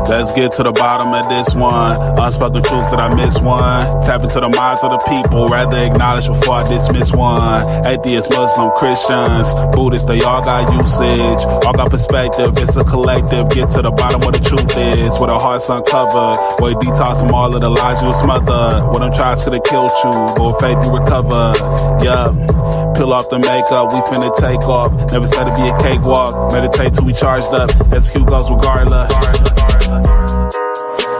Let's get to the bottom of this one. Unspoken truths that I miss one. Tap into the minds of the people, rather acknowledge before I dismiss one. Atheists, Muslim, Christians, Buddhists, they all got usage, all got perspective. It's a collective. Get to the bottom where the truth is, where the heart's uncovered, where you detox from all of the lies you smothered. When them tries to kill you, but with faith you recover. Yeah, peel off the makeup, we finna take off. Never said it'd be a cakewalk. Meditate till we charged up. Execute goes regardless.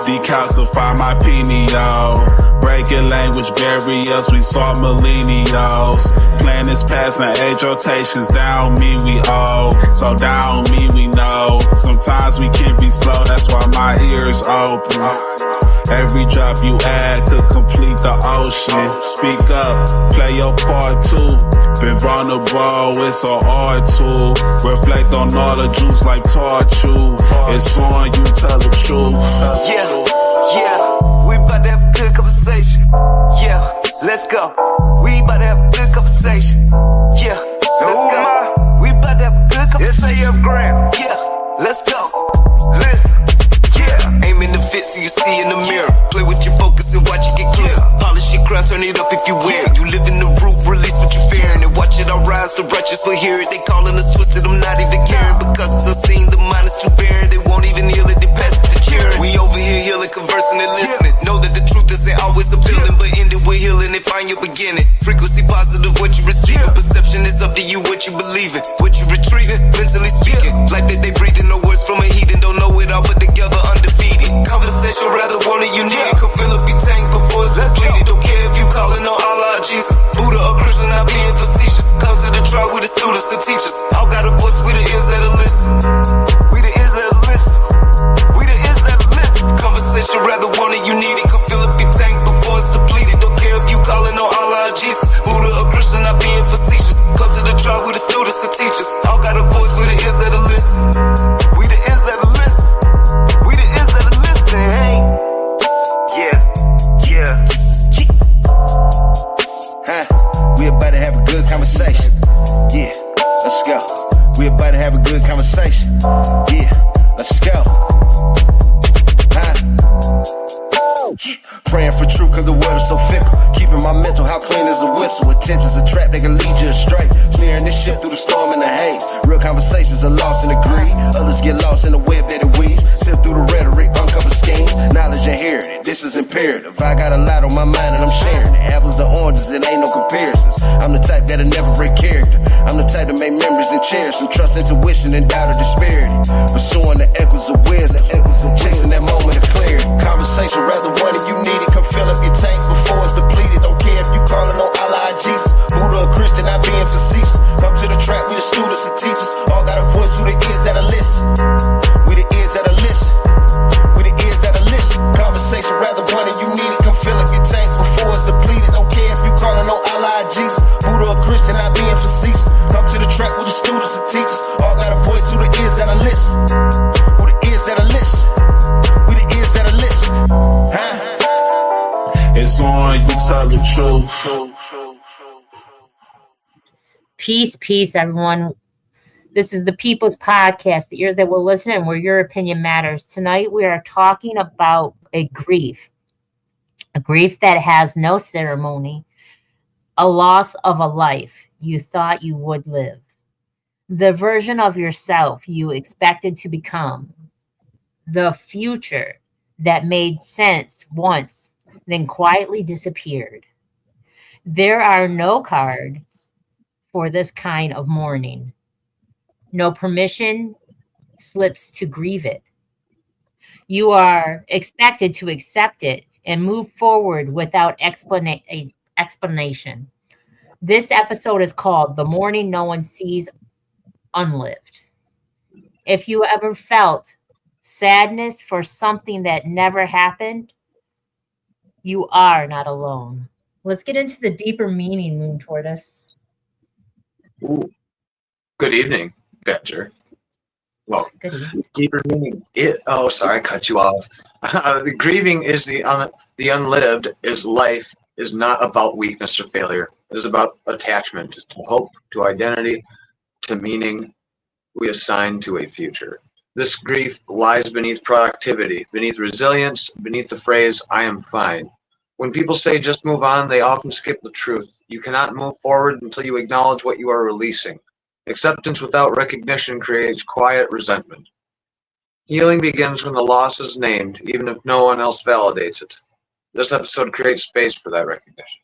Decalcify my pineal, breaking language barriers, we saw millennials. Planets passing age rotations, down me we owe, so down me we know. Sometimes we can be slow, that's why my ears open. Every drop you add could complete the ocean. Speak up, play your part too. Been vulnerable, it's so hard to reflect on all the juice like torture. It's on you, tell the truth. Yeah, we about to have a good conversation. Yeah, let's go. We about to have a good conversation. Yeah, let's go. We about to have a good conversation. Yeah, let's go. Listen. Yeah, aim in the fit so you see in the mirror. Play with your focus and watch it get clear. Polish your crown, turn it up if you wear it. You live in the root, release what you're fearing, and watch it all rise. The righteous will hear it. They calling us twisted, I'm not even caring, because it's unseen. The mind is too barren. They won't even heal it. They pass it to cheering. We over here healing, conversing and listening. Know that the truth isn't always appealing, but end it with healing and find your beginning. Frequency positive, what you receiving. Perception is up to you, what you believing, what you retrieving, mentally speaking. Life that they breathing, no words from a heathen. Don't know it all, but together undefeated. Conversation, rather want it, you need it. Come fill up your tank before it's depleted. Don't care if you calling on Allah, Jesus, Buddha or Christian, not being facetious. Come to the trial with the students and teachers. All got a voice, we the ears that'll listen. We the ears that'll listen. We the ears that'll listen. Conversation, rather want it, you need it. Come fill up your tank before it's depleted. Don't care if you calling on Allah, Jesus, Buddha or Christian, not being facetious. Come to the trial with the students and teachers. All got a voice, we the ears that'll listen. We the ears that'll listen. We the ears that'll listen, hey. Yeah. We about to have a good conversation. Yeah, let's go. We about to have a good conversation. Yeah, let's go. Praying for truth cause the world is so fickle. Keeping my mental how clean as a whistle. Attention's a trap, they can lead you astray. Steering this ship through the storm and the haze. Real conversations are lost in the greed. Others get lost in the web that it weaves. Sift through the rhetoric, uncover schemes. Knowledge inherited, this is imperative. I got a lot on my mind and I'm sharing it. Apples to oranges, it ain't no comparisons. I'm the type that'll never break character. I'm the type to make memories and cherish them. Trust intuition and doubt or disparity. Pursuing the echoes of wisdom. Chasing that moment of clarity. Conversation rather one if you need it. Come fill up your tank before it's depleted. Don't care if you calling on Allah or Jesus, Buddha or Christian, not being facetious. Come to the track with the students and teachers. All got a voice who the ears that'll listen. We the ears that'll listen. We the ears that'll listen. Conversation rather one if you need it. Come fill up your tank before it's depleted. Don't care if you calling on Allah or Jesus, Buddha or Christian, not being facetious. Come to the track with the students and teachers. All got a voice who the ears that'll listen. Who the ears that'll listen. We the ears that'll listen. It's on you, tell the truth. Peace, everyone. This is the People's Podcast, the ears that will listen and where your opinion matters. Tonight we are talking about a grief that has no ceremony, a loss of a life you thought you would live, the version of yourself you expected to become, the future that made sense once, then quietly disappeared. There are no cards for this kind of mourning. No permission slips to grieve it. You are expected to accept it and move forward without explanation. This episode is called The Mourning No One Sees, Unlived. If you ever felt sadness for something that never happened, you are not alone. Let's get into the deeper meaning, Moon Tortoise. Ooh. Good evening, Badger. Well, deeper meaning. Sorry, I cut you off. The grieving is the unlived. Is life is not about weakness or failure. It is about attachment to hope, to identity, to meaning we assign to a future. This grief lies beneath productivity, beneath resilience, beneath the phrase, I am fine. When people say just move on, they often skip the truth. You cannot move forward until you acknowledge what you are releasing. Acceptance without recognition creates quiet resentment. Healing begins when the loss is named, even if no one else validates it. This episode creates space for that recognition.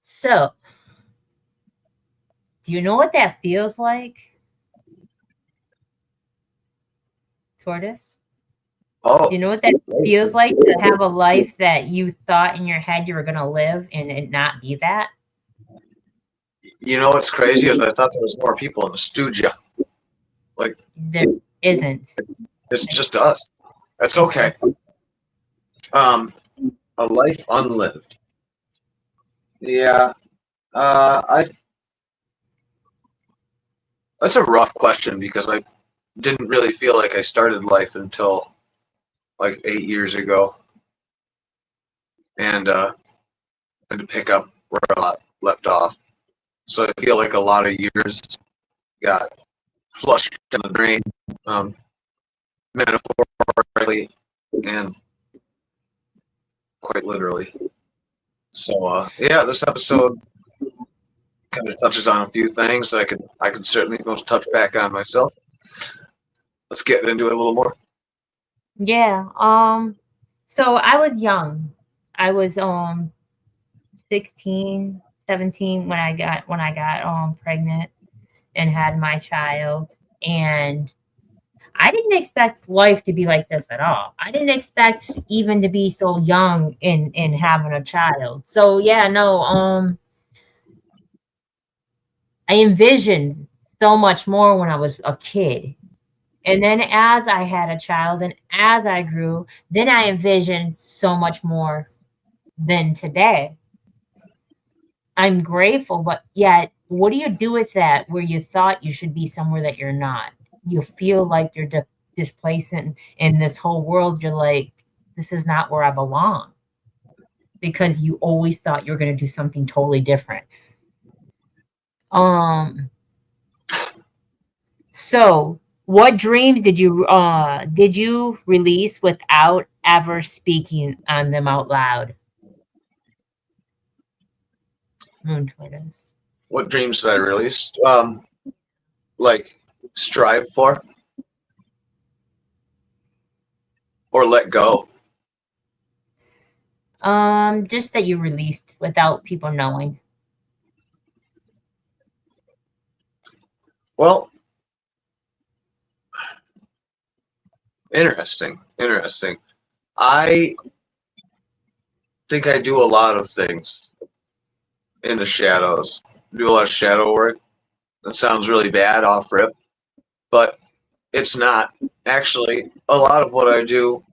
So, do you know what that feels like? Tortoise? Oh, Do you know what that feels like to have a life that you thought in your head you were going to live and it not be that? you know what's crazy is I thought there was more people in the studio. Like, there isn't. It's just us. That's okay. A life unlived. Yeah. That's a rough question because I didn't really feel like I started life until like 8 years ago. And I had to pick up where I left off. So I feel like a lot of years got flushed down the drain, metaphorically and quite literally. So yeah, this episode kind of touches on a few things I could certainly most touch back on myself. Let's get into it a little more. Yeah. So I was young. I was 16, 17 when I got pregnant and had my child. And I didn't expect life to be like this at all. I didn't expect even to be so young in having a child. So yeah, no, I envisioned so much more when I was a kid. And then as I had a child and as I grew, then I envisioned so much more than today. I'm grateful, but yet, what do you do with that where you thought you should be somewhere that you're not? You feel like you're displaced in this whole world. You're like, this is not where I belong because you always thought you were going to do something totally different. So what dreams did you release without ever speaking on them out loud? Moon tortoise. What dreams did I release? Like strive for or let go? Just that you released without people knowing. Well, interesting. I think I do a lot of things in the shadows. Do a lot of shadow work. That sounds really bad off rip, but it's not. Actually, a lot of what I do,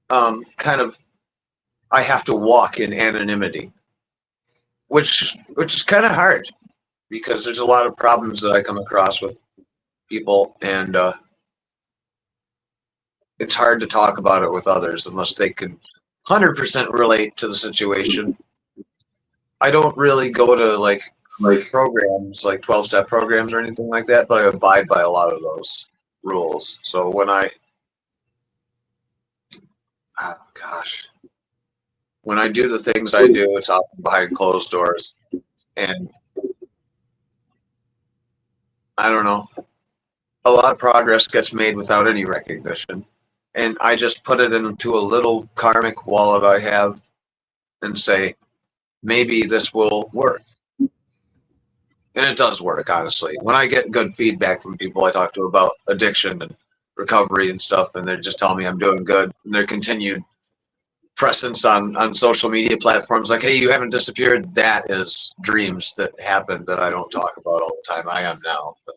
I have to walk in anonymity, which is kind of hard because there's a lot of problems that I come across with people, and it's hard to talk about it with others unless they can 100% relate to the situation. I don't really go to like programs, like 12-step programs or anything like that, but I abide by a lot of those rules. So when when I do the things I do, it's often behind closed doors. And I don't know, a lot of progress gets made without any recognition. And I just put it into a little karmic wallet I have and say, maybe this will work. And it does work, honestly. When I get good feedback from people I talk to about addiction and recovery and stuff, and they're just telling me I'm doing good, and their continued presence on social media platforms like, hey, you haven't disappeared, that is dreams that happen that I don't talk about all the time. I am now. But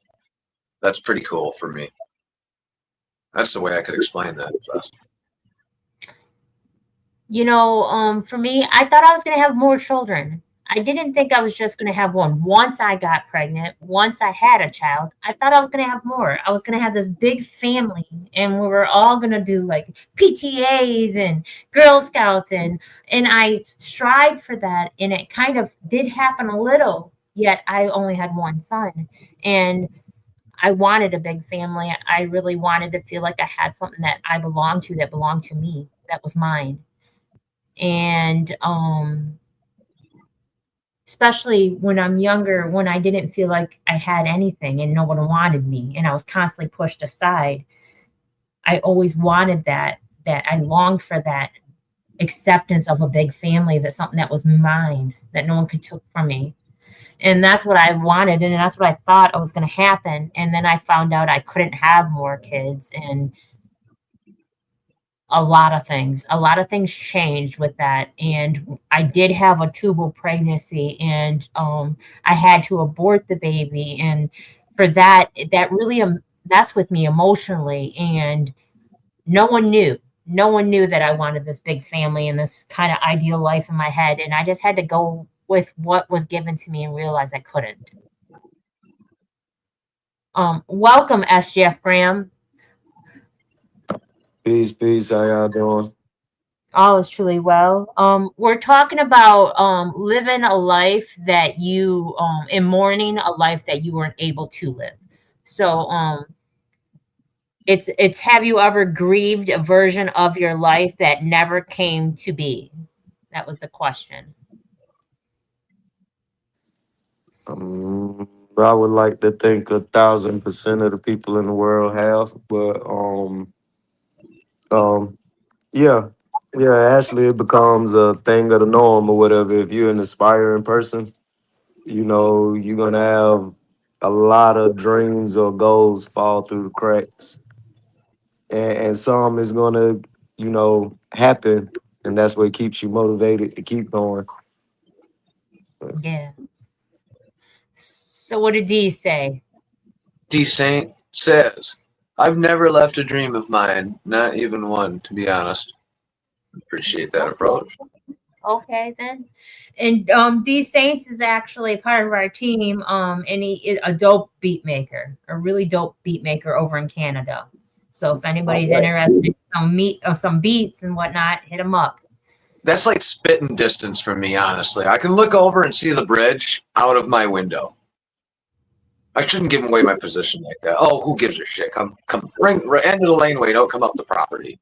that's pretty cool for me. That's the way I could explain that best. For me, I thought I was going to have more children. I didn't think I was just going to have one. Once I got pregnant, once I had a child, I thought I was going to have more. I was going to have this big family, and we were all going to do like PTAs and Girl Scouts, and I strived for that, and it kind of did happen a little, yet I only had one son. And I wanted a big family. I really wanted to feel like I had something that I belonged to, that belonged to me, that was mine. And especially when I'm younger, when I didn't feel like I had anything and no one wanted me and I was constantly pushed aside, I always wanted that I longed for that acceptance of a big family, that something that was mine, that no one could take from me. And that's what I wanted, and that's what I thought was going to happen. And then I found out I couldn't have more kids, and a lot of things changed with that. And I did have a tubal pregnancy, and I had to abort the baby. And for that really messed with me emotionally. And no one knew that I wanted this big family and this kind of ideal life in my head. And I just had to go with what was given to me and realize I couldn't. Welcome, SGF Graham. Peace. How y'all doing? All is truly well. We're talking about living a life that you, in mourning a life that you weren't able to live. So it's have you ever grieved a version of your life that never came to be? That was the question. I would like to think 1,000% of the people in the world have, but yeah, actually, it becomes a thing of the norm or whatever. If you're an aspiring person, you're gonna have a lot of dreams or goals fall through the cracks, and some is gonna, happen, and that's what keeps you motivated to keep going. Yeah. So what did Dee say? D Saint says, I've never left a dream of mine, not even one, to be honest. Appreciate that approach. Okay, then. And D Saints is actually part of our team. And he is a dope beat maker, a really dope beat maker over in Canada. So if anybody's interested in some beats and whatnot, hit him up. That's like spitting distance from me, honestly. I can look over and see the bridge out of my window. I shouldn't give away my position like that. Oh, who gives a shit? Come, right end of the laneway. Don't come up the property.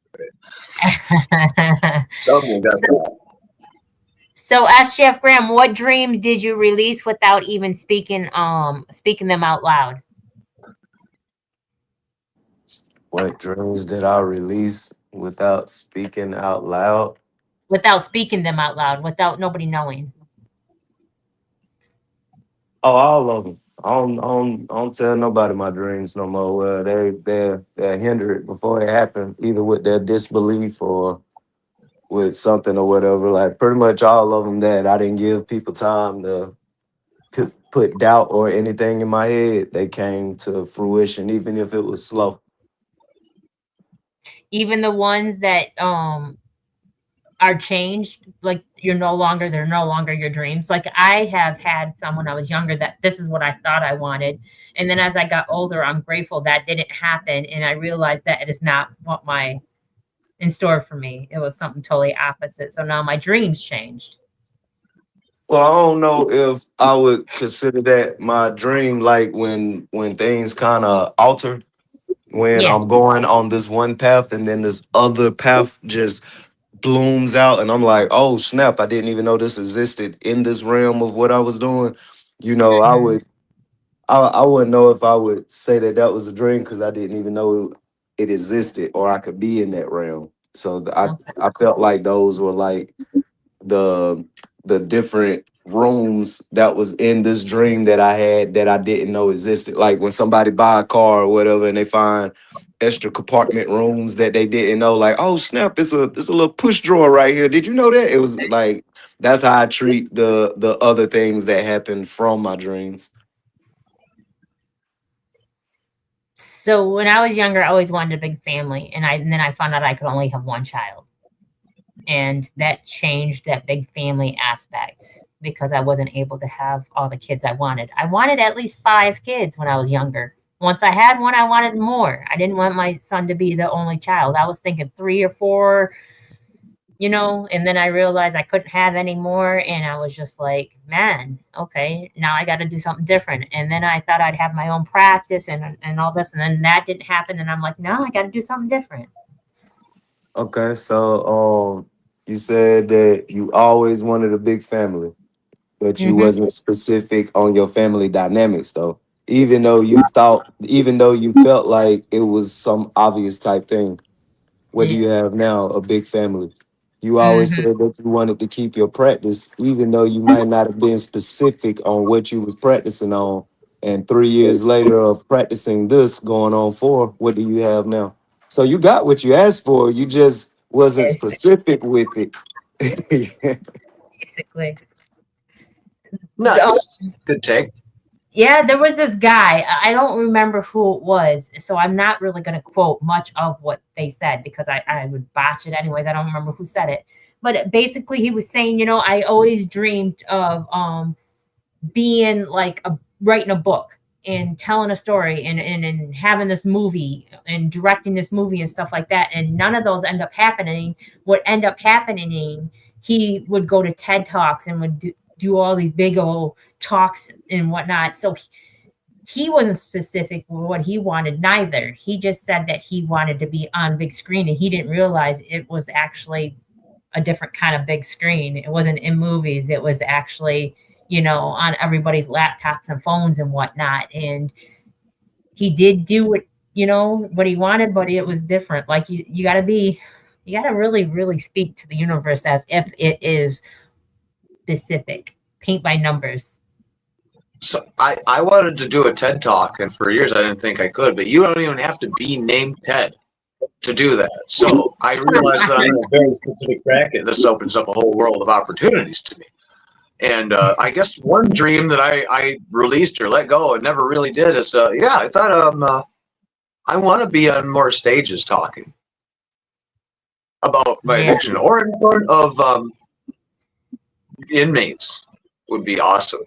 So, SGF Graham, what dreams did you release without even speaking them out loud? What dreams did I release without speaking out loud? Without speaking them out loud, without nobody knowing. Oh, all of them. I don't tell nobody my dreams no more. They're hindered before it happen, either with their disbelief or with something or whatever. Like pretty much all of them that I didn't give people time to put doubt or anything in my head. They came to fruition, even if it was slow. Even the ones that are changed, like they're no longer your dreams. Like I have had some when I was younger that this is what I thought I wanted, and then as I got older, I'm grateful that didn't happen, and I realized that it is not what in store for me. It was something totally opposite. So now my dreams changed. Well, I don't know if I would consider that my dream, like when things kind of alter, when I'm going on this one path and then this other path just blooms out and I'm like, oh snap, I didn't even know this existed in this realm of what I was doing. I wouldn't know if I would say that was a dream because I didn't even know it existed or I could be in that realm. So I felt like those were like the different rooms that was in this dream that I had that I didn't know existed. Like when somebody buy a car or whatever and they find extra compartment rooms that they didn't know, like, oh snap, it's a little push drawer right here. Did you know that? It was like that's how I treat the other things that happen from my dreams. So when I was younger, I always wanted a big family, and then I found out I could only have one child. And that changed that big family aspect because I wasn't able to have all the kids I wanted. I wanted at least 5 kids when I was younger. Once I had one, I wanted more. I didn't want my son to be the only child. I was thinking 3 or 4, and then I realized I couldn't have any more. And I was just like, man, okay, now I got to do something different. And then I thought I'd have my own practice and all this. And then that didn't happen. And I'm like, no, I got to do something different. Okay, so you said that you always wanted a big family, but you Hmm. wasn't specific on your family dynamics though. Even though you felt like it was some obvious type thing. What do Yeah. you have now? A big family. You always Hmm. said that you wanted to keep your practice, even though you might not have been specific on what you was practicing on. And 3 years later of practicing this, going on 4, what do you have now? So you got what you asked for. You just wasn't specific with it. Basically. Nice. Good take. Yeah, there was this guy. I don't remember who it was, so I'm not really going to quote much of what they said because I would botch it anyways. I don't remember who said it, but basically he was saying, I always dreamed of being like writing a book and telling a story and having this movie and directing this movie and stuff like that, and none of those end up happening. What end up happening, he would go to TED Talks and would do all these big old talks and whatnot. So he wasn't specific with what he wanted neither. He just said that he wanted to be on big screen, and he didn't realize it was actually a different kind of big screen. It wasn't in movies. It was actually, on everybody's laptops and phones and whatnot. And he did do what he wanted, but it was different. Like you gotta really, really speak to the universe as if it is specific. Paint by numbers. So I wanted to do a TED talk, and for years I didn't think I could. But you don't even have to be named Ted to do that. So I realized that I'm in a very specific bracket. This opens up a whole world of opportunities to me. And I guess one dream that I released or let go and never really did is, I thought I want to be on more stages talking about my addiction or in front of inmates would be awesome.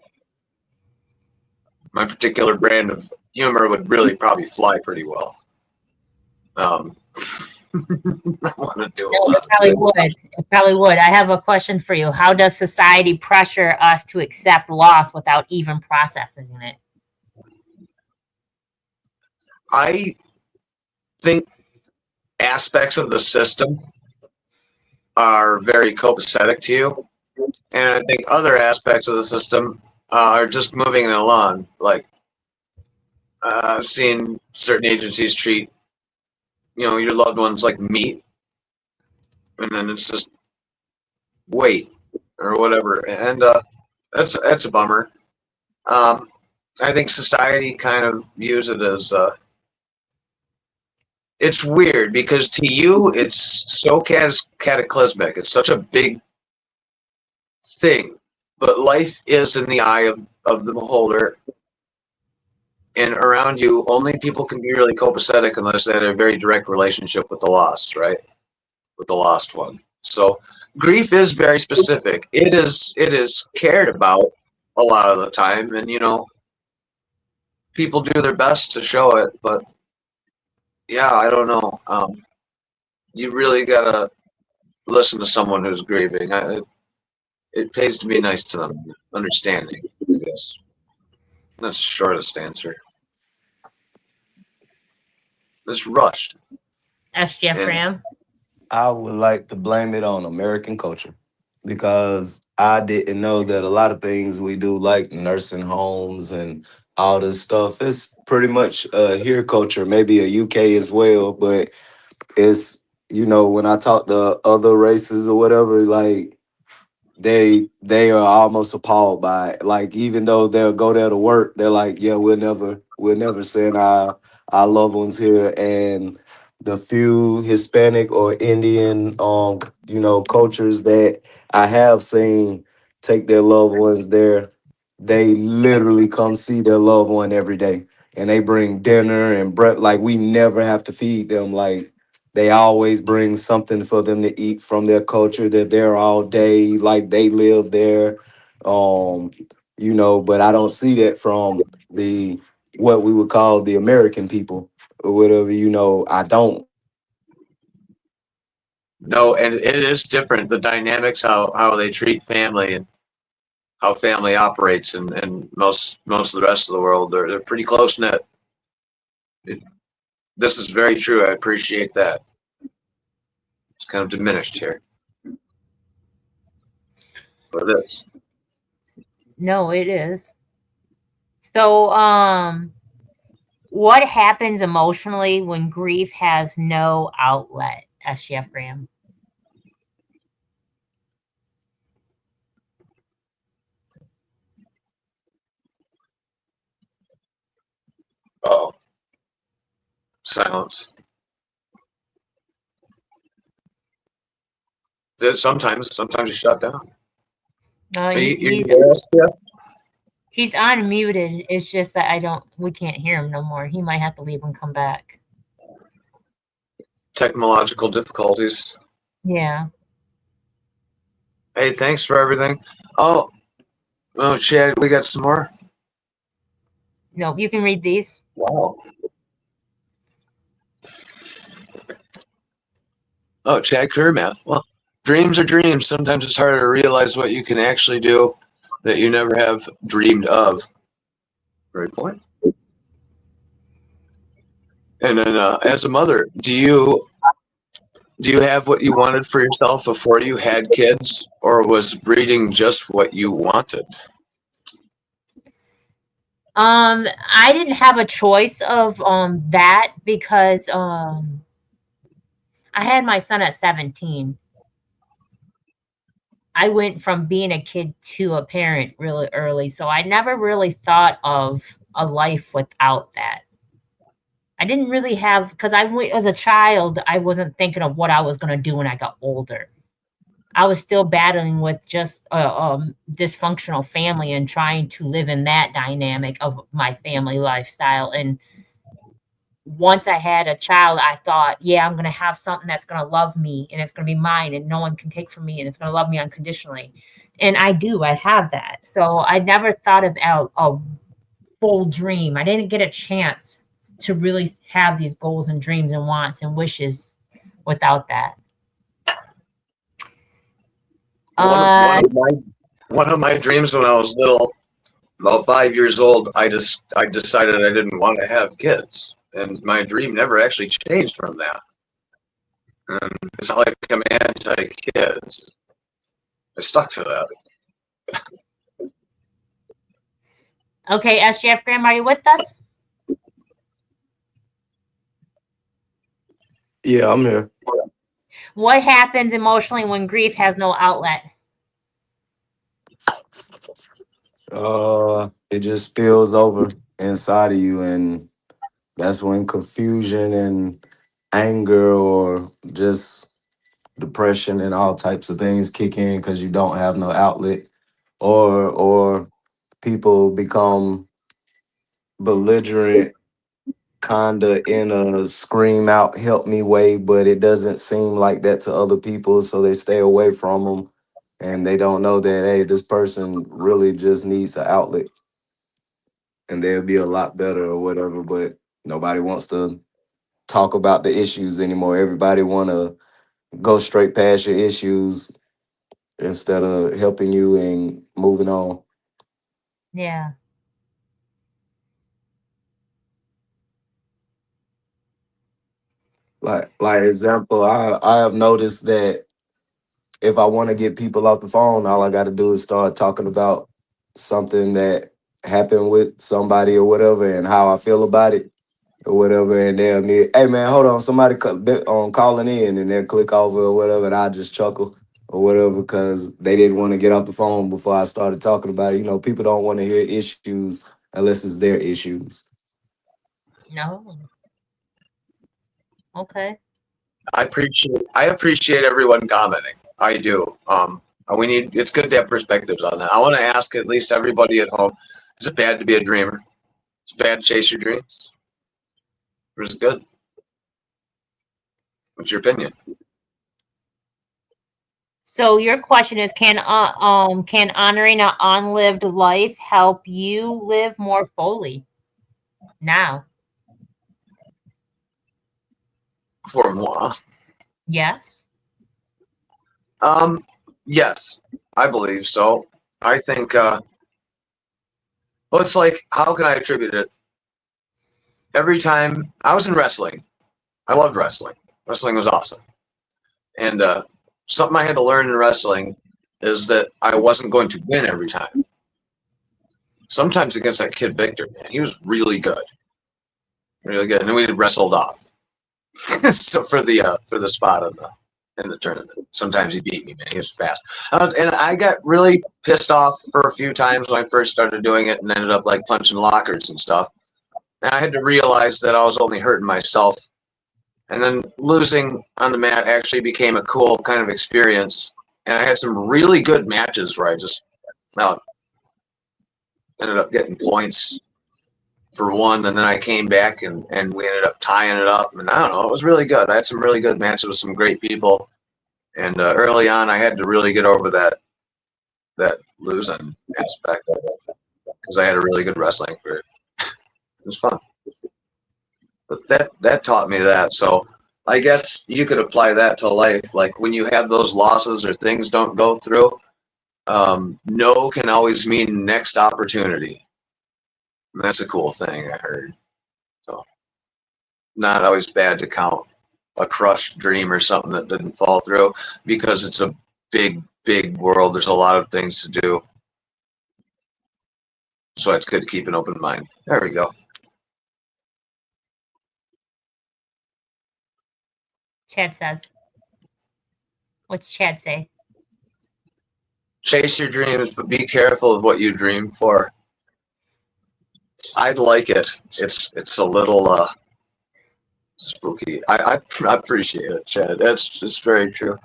My particular brand of humor would really probably fly pretty well. I want to do it probably would. It probably would. I have a question for you. How does society pressure us to accept loss without even processing it? I think aspects of the system are very copacetic to you, and I think other aspects of the system are just moving it along. Like I've seen certain agencies treat your loved ones like meat, and then it's just wait or whatever, and that's a bummer. I think society kind of views it as it's weird because to you it's so cataclysmic. It's such a big thing, but life is in the eye of the beholder, and around you only people can be really copacetic unless they had a very direct relationship with the loss, right? With the lost one. So grief is very specific. It is cared about a lot of the time, and people do their best to show it, but yeah, I don't know. You really gotta listen to someone who's grieving. It pays to be nice to them, understanding, I guess. That's the shortest answer. It's rushed. Ask Jeff Ram. I would like to blame it on American culture because I didn't know that a lot of things we do, like nursing homes and all this stuff, it's pretty much here culture, maybe a UK as well, but it's when I talk to other races or whatever, like they are almost appalled by it. Like even though they'll go there to work, they're like, yeah, we'll never send our loved ones here. And the few Hispanic or Indian cultures that I have seen take their loved ones there, they literally come see their loved one every day. And they bring dinner and bread. Like we never have to feed them. Like they always bring something for them to eat from their culture. They're there all day, like they live there. Um, but I don't see that from the what we would call the American people or whatever, I don't. No, and it is different. The dynamics, how they treat family and how family operates, and most of the rest of the world, they're pretty close knit. This is very true. I appreciate that. It's kind of diminished here, but it is. No, it is. So, what happens emotionally when grief has no outlet, SGF Graham? Oh, silence. Sometimes you shut down. No, he's unmuted. It's just that we can't hear him no more. He might have to leave and come back. Technological difficulties. Yeah. Hey, thanks for everything. Oh, Chad, we got some more. No, you can read these. Wow. Oh, Chad Kermath. Well, dreams are dreams. Sometimes it's harder to realize what you can actually do that you never have dreamed of. Great point. And then, as a mother, do you have what you wanted for yourself before you had kids, or was breeding just what you wanted? I didn't have a choice of that because I had my son at 17. I went from being a kid to a parent really early, so I never really thought of a life without that. I didn't really have, because as a child, I wasn't thinking of what I was going to do when I got older. I was still battling with just a dysfunctional family and trying to live in that dynamic of my family lifestyle. And once I had a child, I thought, yeah, I'm going to have something that's going to love me and it's going to be mine and no one can take from me and it's going to love me unconditionally. And I have that. So I never thought about a full dream. I didn't get a chance to really have these goals and dreams and wants and wishes without that. One of my dreams when I was little, about 5 years old, I decided I didn't want to have kids, and my dream never actually changed from that. And it's not like I'm anti-kids. I stuck to that. Okay, SGF Graham, are you with us? Yeah, I'm here. What happens emotionally when grief has no outlet? It just spills over inside of you, and that's when confusion and anger or just depression and all types of things kick in because you don't have no outlet, or people become belligerent, kinda in a scream out help me way, but it doesn't seem like that to other people, so they stay away from them, and they don't know that, hey, this person really just needs an outlet and they'll be a lot better or whatever, but nobody wants to talk about the issues anymore. Everybody want to go straight past your issues instead of helping you and moving on. Yeah. Like example, I have noticed that if I want to get people off the phone, all I got to do is start talking about something that happened with somebody or whatever and how I feel about it or whatever. And they'll be, hey man, hold on, somebody calling in, and they'll click over or whatever, and I just chuckle or whatever because they didn't want to get off the phone before I started talking about it. You know, people don't want to hear issues unless it's their issues. No. Okay. I appreciate everyone commenting. I do. It's good to have perspectives on that. I want to ask at least everybody at home, is it bad to be a dreamer? Is it bad to chase your dreams? Or is it good? What's your opinion? So your question is, can honoring an unlived life help you live more fully now? For moi. Yes. Yes, I believe so. I think, well, it's like, how can I attribute it? Every time I was in wrestling, I loved wrestling. Wrestling was awesome. And something I had to learn in wrestling is that I wasn't going to win every time. Sometimes against that kid Victor, man, he was really good. Really good. And then we wrestled off. So for the spot in the tournament. Sometimes he beat me, man. He was fast. And I got really pissed off for a few times when I first started doing it and ended up like punching lockers and stuff. And I had to realize that I was only hurting myself. And then losing on the mat actually became a cool kind of experience. And I had some really good matches where I just ended up getting points for one, and then I came back and we ended up tying it up. And I don't know, it was really good. I had some really good matches with some great people. And early on, I had to really get over that losing aspect of it because I had a really good wrestling career. It was fun. But that taught me that. So I guess you could apply that to life. Like when you have those losses or things don't go through, no can always mean next opportunity. And that's a cool thing I heard. So not always bad to count a crushed dream or something that didn't fall through because it's a big, big world. There's a lot of things to do. So it's good to keep an open mind. There we go. Chad says. What's Chad say? Chase your dreams, but be careful of what you dream for. I like it. It's a little spooky. I appreciate it, Chad. That's just very true.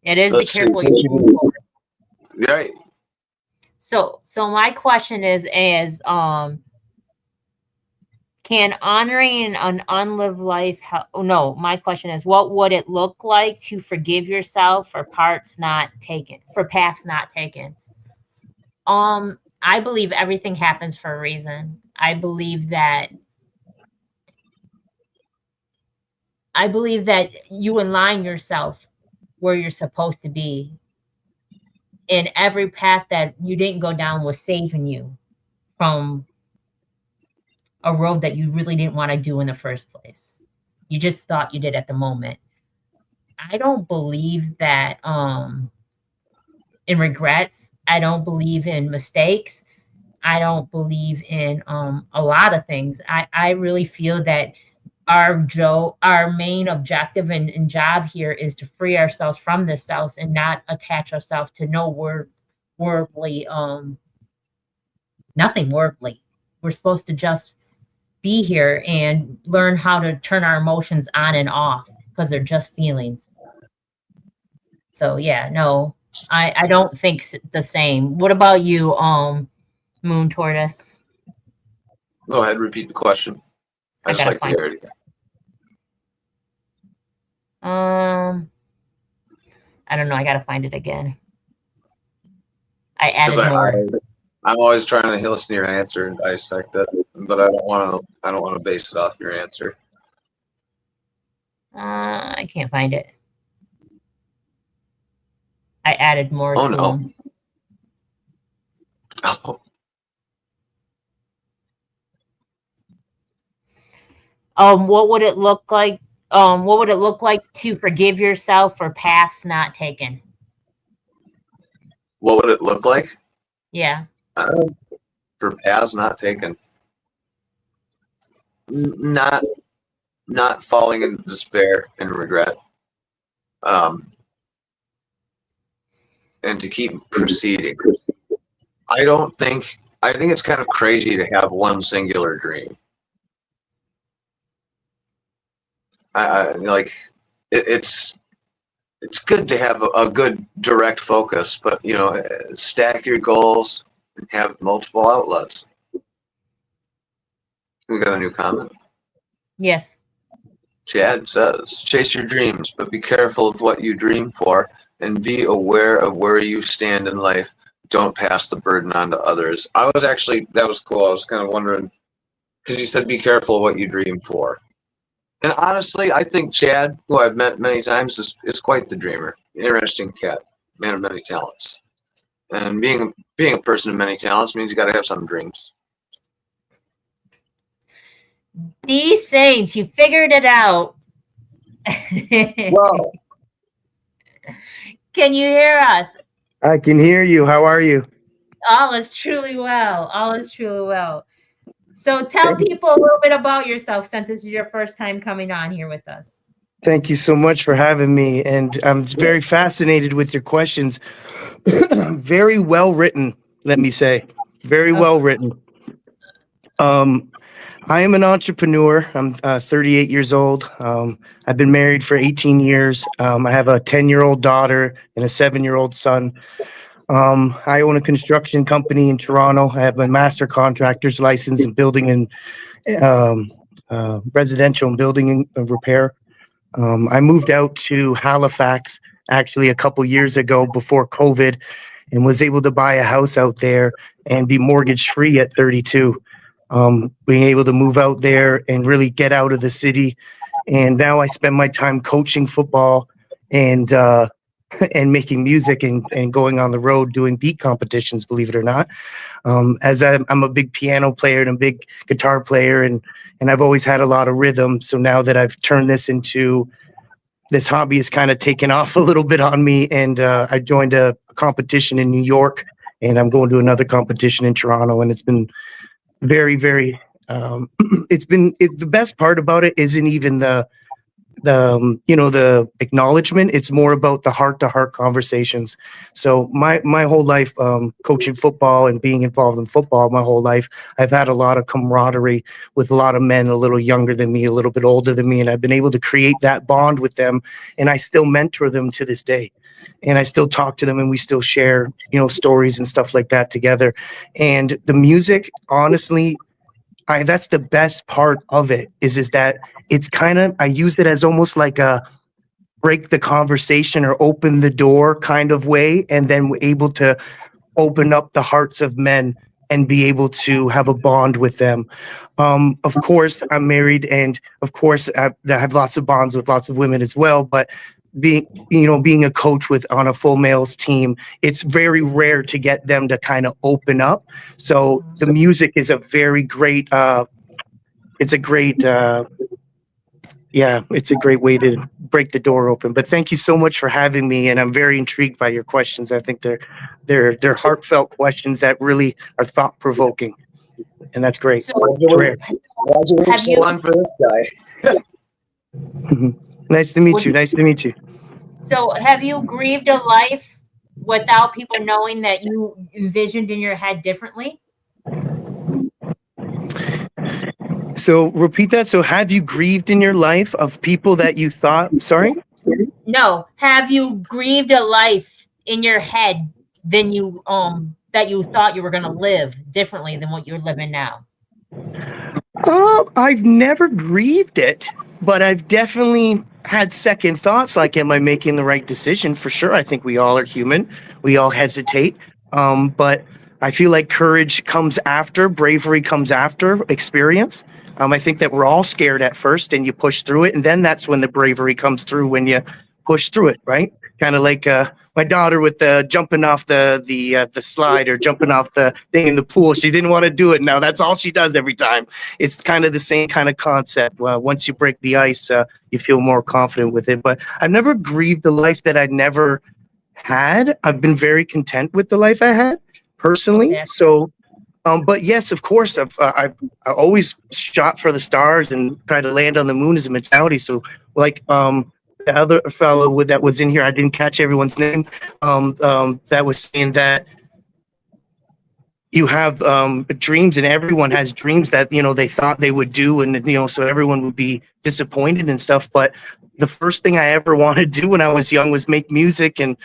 It is. Let's be careful. You right. So my question is can honoring an unlived life my question is, what would it look like to forgive yourself for paths not taken? I believe everything happens for a reason. I believe that you align yourself where you're supposed to be. And every path that you didn't go down was saving you from a road that you really didn't want to do in the first place. You just thought you did at the moment. I don't believe that in regrets. I don't believe in mistakes. I don't believe in a lot of things. I really feel that our main objective and job here is to free ourselves from this selves and not attach ourselves to worldly, nothing worldly. We're supposed to just be here and learn how to turn our emotions on and off because they're just feelings. So yeah, no, I don't think the same. What about you, Moon Tortoise? Go ahead, repeat the question. I just like to hear it again. I don't know. I gotta find it again. I added more. I'm always trying to listen to your answer and dissect it, but I don't want to base it off your answer. I can't find it. I added more. Oh no. Oh. What would it look like? What would it look like to forgive yourself for paths not taken? What would it look like? Yeah. For paths not taken. Not falling into despair and regret. And to keep proceeding. I think it's kind of crazy to have one singular dream. I like it's good to have a good direct focus, but stack your goals and have multiple outlets. We got a new comment. Yes. Chad says, chase your dreams, but be careful of what you dream for and be aware of where you stand in life. Don't pass the burden on to others. That was cool. I was kind of wondering, because you said be careful of what you dream for. And honestly, I think Chad, who I've met many times, is quite the dreamer. Interesting cat, man of many talents. And being a person of many talents means you got to have some dreams. These Saints, you figured it out. Well, can you hear us? I can hear you. How are you? All is truly well. All is truly well. So tell people a little bit about yourself, since this is your first time coming on here with us. Thank you so much for having me. And I'm very fascinated with your questions. Very well written, let me say. Very well written. I am an entrepreneur. I'm 38 years old. I've been married for 18 years. I have a 10-year-old daughter and a 7-year-old son. I own a construction company in Toronto. I have a master contractor's license in building and residential and building and repair. I moved out to Halifax actually a couple years ago before COVID and was able to buy a house out there and be mortgage free at 32. Being able to move out there and really get out of the city. And now I spend my time coaching football and making music and going on the road doing beat competitions, believe it or not. As I'm a big piano player and a big guitar player, and I've always had a lot of rhythm. So now that I've turned this hobby has kind of taken off a little bit on me, and I joined a competition in New York, and I'm going to another competition in Toronto, and it's been very, very, the best part about it isn't even the acknowledgement. It's more about the heart to heart conversations. So my whole life, coaching football and being involved in football, my whole life, I've had a lot of camaraderie with a lot of men a little younger than me, a little bit older than me. And I've been able to create that bond with them. And I still mentor them to this day. And I still talk to them and we still share, stories and stuff like that together. And the music, honestly, that's the best part of it is that it's kind of, I use it as almost like a break the conversation or open the door kind of way. And then we're able to open up the hearts of men and be able to have a bond with them. Of course, I'm married, and of course, I have lots of bonds with lots of women as well. But being a coach on a full males team, it's very rare to get them to kind of open up. So the music is a very great, it's a great way to break the door open. But thank you so much for having me, and I'm very intrigued by your questions. I think they're heartfelt questions that really are thought provoking, and that's great. So, Congratulations for this guy. Nice to meet you. Nice to meet you. So have you grieved a life without people knowing that you envisioned in your head differently? So repeat that. So have you grieved in your life of people that you thought, sorry? No. Have you grieved a life in your head than you that you thought you were going to live differently than what you're living now? I've never grieved it, but I've definitely had second thoughts like, am I making the right decision? For sure. I think we all are human. We all hesitate. But I feel like courage comes after, bravery comes after experience. I think that we're all scared at first and you push through it. And then that's when the bravery comes through, when you push through it, right? Kind of like my daughter with the jumping off the slide or jumping off the thing in the pool. She didn't want to do it. Now that's all she does every time. It's kind of the same kind of concept. Once you break the ice, you feel more confident with it. But I've never grieved the life that I never had. I've been very content with the life I had personally. Yeah. So, but yes, of course, I've always shot for the stars and tried to land on the moon as a mentality. So like, the other fellow that was in here, I didn't catch everyone's name, that was saying that you have dreams, and everyone has dreams that, they thought they would do, and, so everyone would be disappointed and stuff. But the first thing I ever wanted to do when I was young was make music, and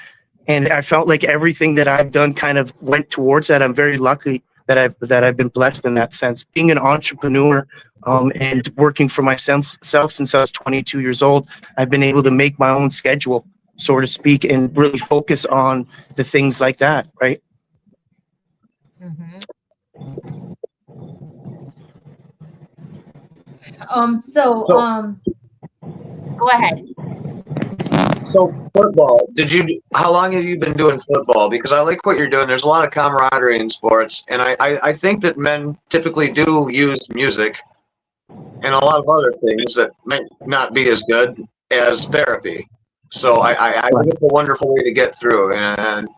I felt like everything that I've done kind of went towards that. I'm very lucky that I've been blessed in that sense. Being an entrepreneur and working for myself since I was 22 years old, I've been able to make my own schedule, so to speak, and really focus on the things like that, right? Mm-hmm. So Go ahead. So football, how long have you been doing football? Because I like what you're doing. There's a lot of camaraderie in sports. And I think that men typically do use music and a lot of other things that might not be as good as therapy. So I think it's a wonderful way to get through. And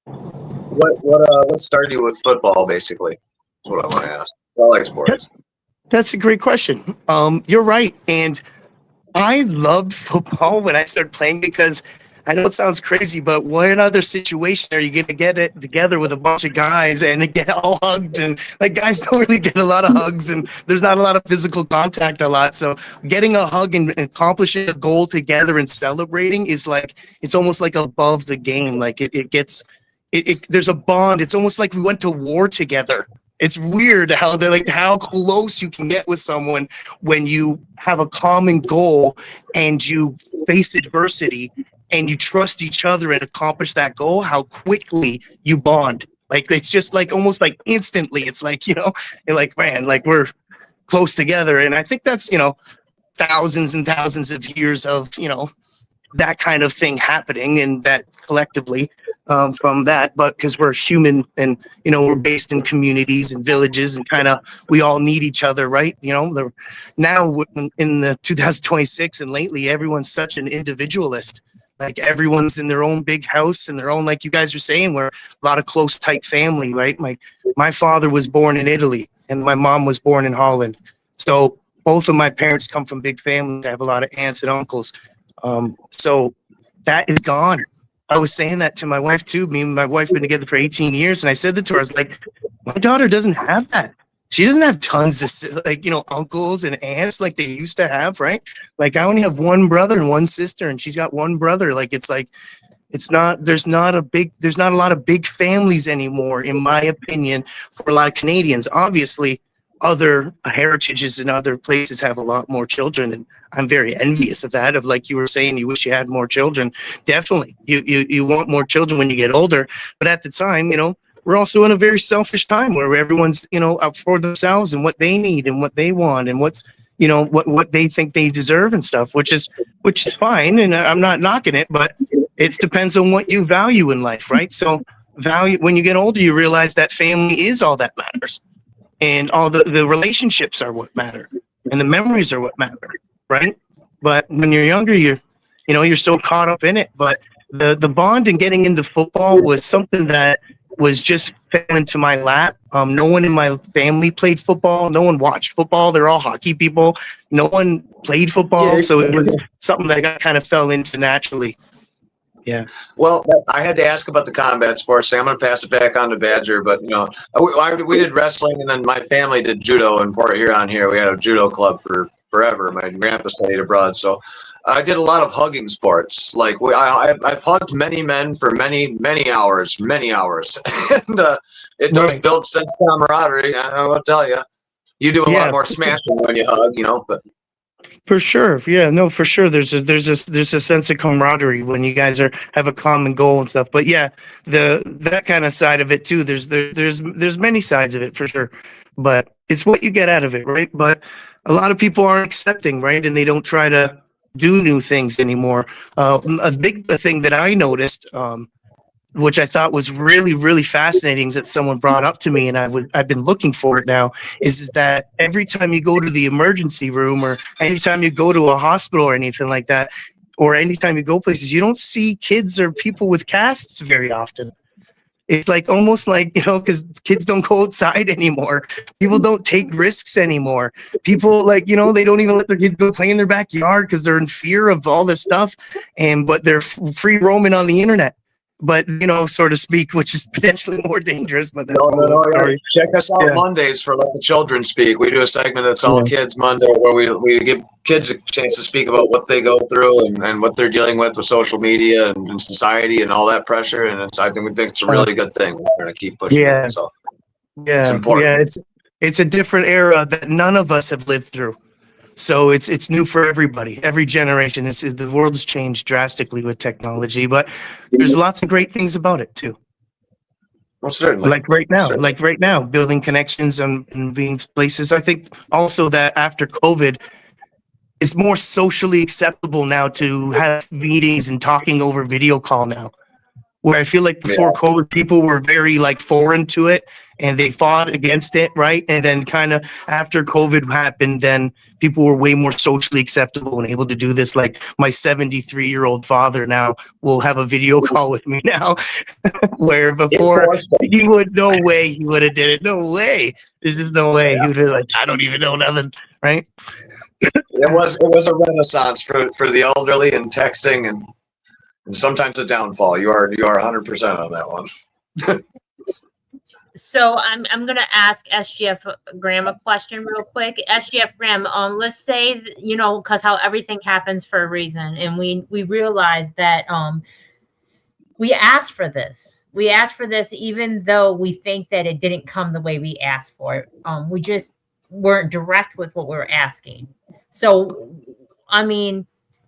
what started you with football, basically? That's what I want to ask. I like sports. That's a great question. You're right. And I loved football when I started playing because I know it sounds crazy, but what other situation are you going to get it together with a bunch of guys and get all hugged? And like guys don't really get a lot of hugs and there's not a lot of physical contact a lot. So getting a hug and accomplishing a goal together and celebrating is like, it's almost like above the game. Like there's a bond. It's almost like we went to war together. It's weird how how close you can get with someone when you have a common goal and you face adversity and you trust each other and accomplish that goal, how quickly you bond. Like, it's just like almost like instantly. It's like, you're like, man, like we're close together. And I think that's, thousands and thousands of years of, that kind of thing happening and that collectively from that, but because we're human and, we're based in communities and villages and kind of, we all need each other, right? Now in the 2026 and lately, everyone's such an individualist. Like everyone's in their own big house and their own, like you guys were saying, we're a lot of close, tight family, right? My father was born in Italy and my mom was born in Holland. So both of my parents come from big families. I have a lot of aunts and uncles. So that is gone. I was saying that to my wife too. Me and my wife have been together for 18 years. And I said that to her, I was like, my daughter doesn't have that. She doesn't have tons of uncles and aunts like they used to have, right? Like I only have one brother and one sister and she's got one brother. There's not a lot of big families anymore, in my opinion, for a lot of Canadians. Obviously, other heritages in other places have a lot more children, and I'm very envious of that. Of like you were saying, you wish you had more children. Definitely, you want more children when you get older. But at the time, we're also in a very selfish time where everyone's up for themselves and what they need and what they want and what they think they deserve and stuff, which is fine. And I'm not knocking it, but it depends on what you value in life, right? So when you get older, you realize that family is all that matters. And all the relationships are what matter, and the memories are what matter, right? But when you're younger, you're so caught up in it. But the bond and getting into football was something that was just fell into my lap. No one in my family played football. No one watched football. They're all hockey people. No one played football, so it was something that I kind of fell into naturally. Yeah. Well, I had to ask about the combat sports thing. I'm going to pass it back on to Badger, but we did wrestling, and then my family did judo in Port Huron. Here, we had a judo club for forever. My grandpa studied abroad, so I did a lot of hugging sports. Like I've hugged many men for many hours, and it does build sense of camaraderie. I will tell you, you do a lot more smashing when you hug, but. For sure. Yeah, no, for sure. There's a sense of camaraderie when you guys have a common goal and stuff. But yeah, that kind of side of it too. There's many sides of it for sure. But it's what you get out of it, right? But a lot of people aren't accepting, right? And they don't try to do new things anymore. A big thing that I noticed, which I thought was really, really fascinating that someone brought up to me, and I've been looking for it now, is that every time you go to the emergency room or anytime you go to a hospital or anything like that, or anytime you go places, you don't see kids or people with casts very often. It's like almost like, because kids don't go outside anymore. People don't take risks anymore. People they don't even let their kids go play in their backyard because they're in fear of all this stuff, but they're free roaming on the internet. But, so to speak, which is potentially more dangerous. But that's no. Check us out Mondays for Let the Children Speak. We do a segment that's all kids Monday where we give kids a chance to speak about what they go through and what they're dealing with social media and society and all that pressure. And I think it's a really good thing. We're going to keep pushing it. So it's important. Yeah, it's a different era that none of us have lived through. So it's new for everybody, every generation. The world has changed drastically with technology, but there's lots of great things about it too. Well, certainly. Like right now, building connections and being places. I think also that after COVID, it's more socially acceptable now to have meetings and talking over video call now. Where I feel like before COVID, people were very like foreign to it and they fought against it, right? And then kind of after COVID happened, then people were way more socially acceptable and able to do this. Like my 73-year-old father now will have a video call with me now, where before he would, no way he would have did it. No way. There's just no way. He would have like, I don't even know nothing, right? It was a renaissance for the elderly and texting and sometimes a downfall. You are 100% on that one. So I'm going to ask SGF Graham a question real quick. SGF Graham, let's say, because how everything happens for a reason. And we realize that we asked for this. We asked for this even though we think that it didn't come the way we asked for it. We just weren't direct with what we were asking. So, I mean,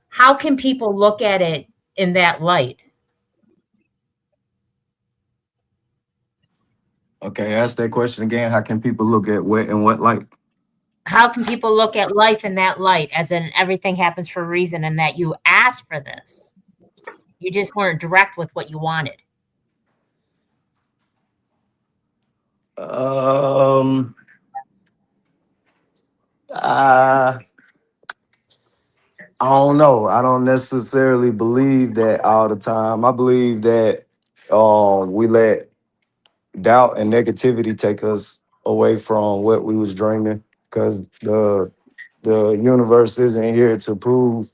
how can people look at it in that light? Okay, ask that question again. How can people look at what in what light? How can people look at life in that light, as in everything happens for a reason and that you asked for this? You just weren't direct with what you wanted. I don't know. I don't necessarily believe that all the time. I believe that we let doubt and negativity take us away from what we was dreaming, because the universe isn't here to prove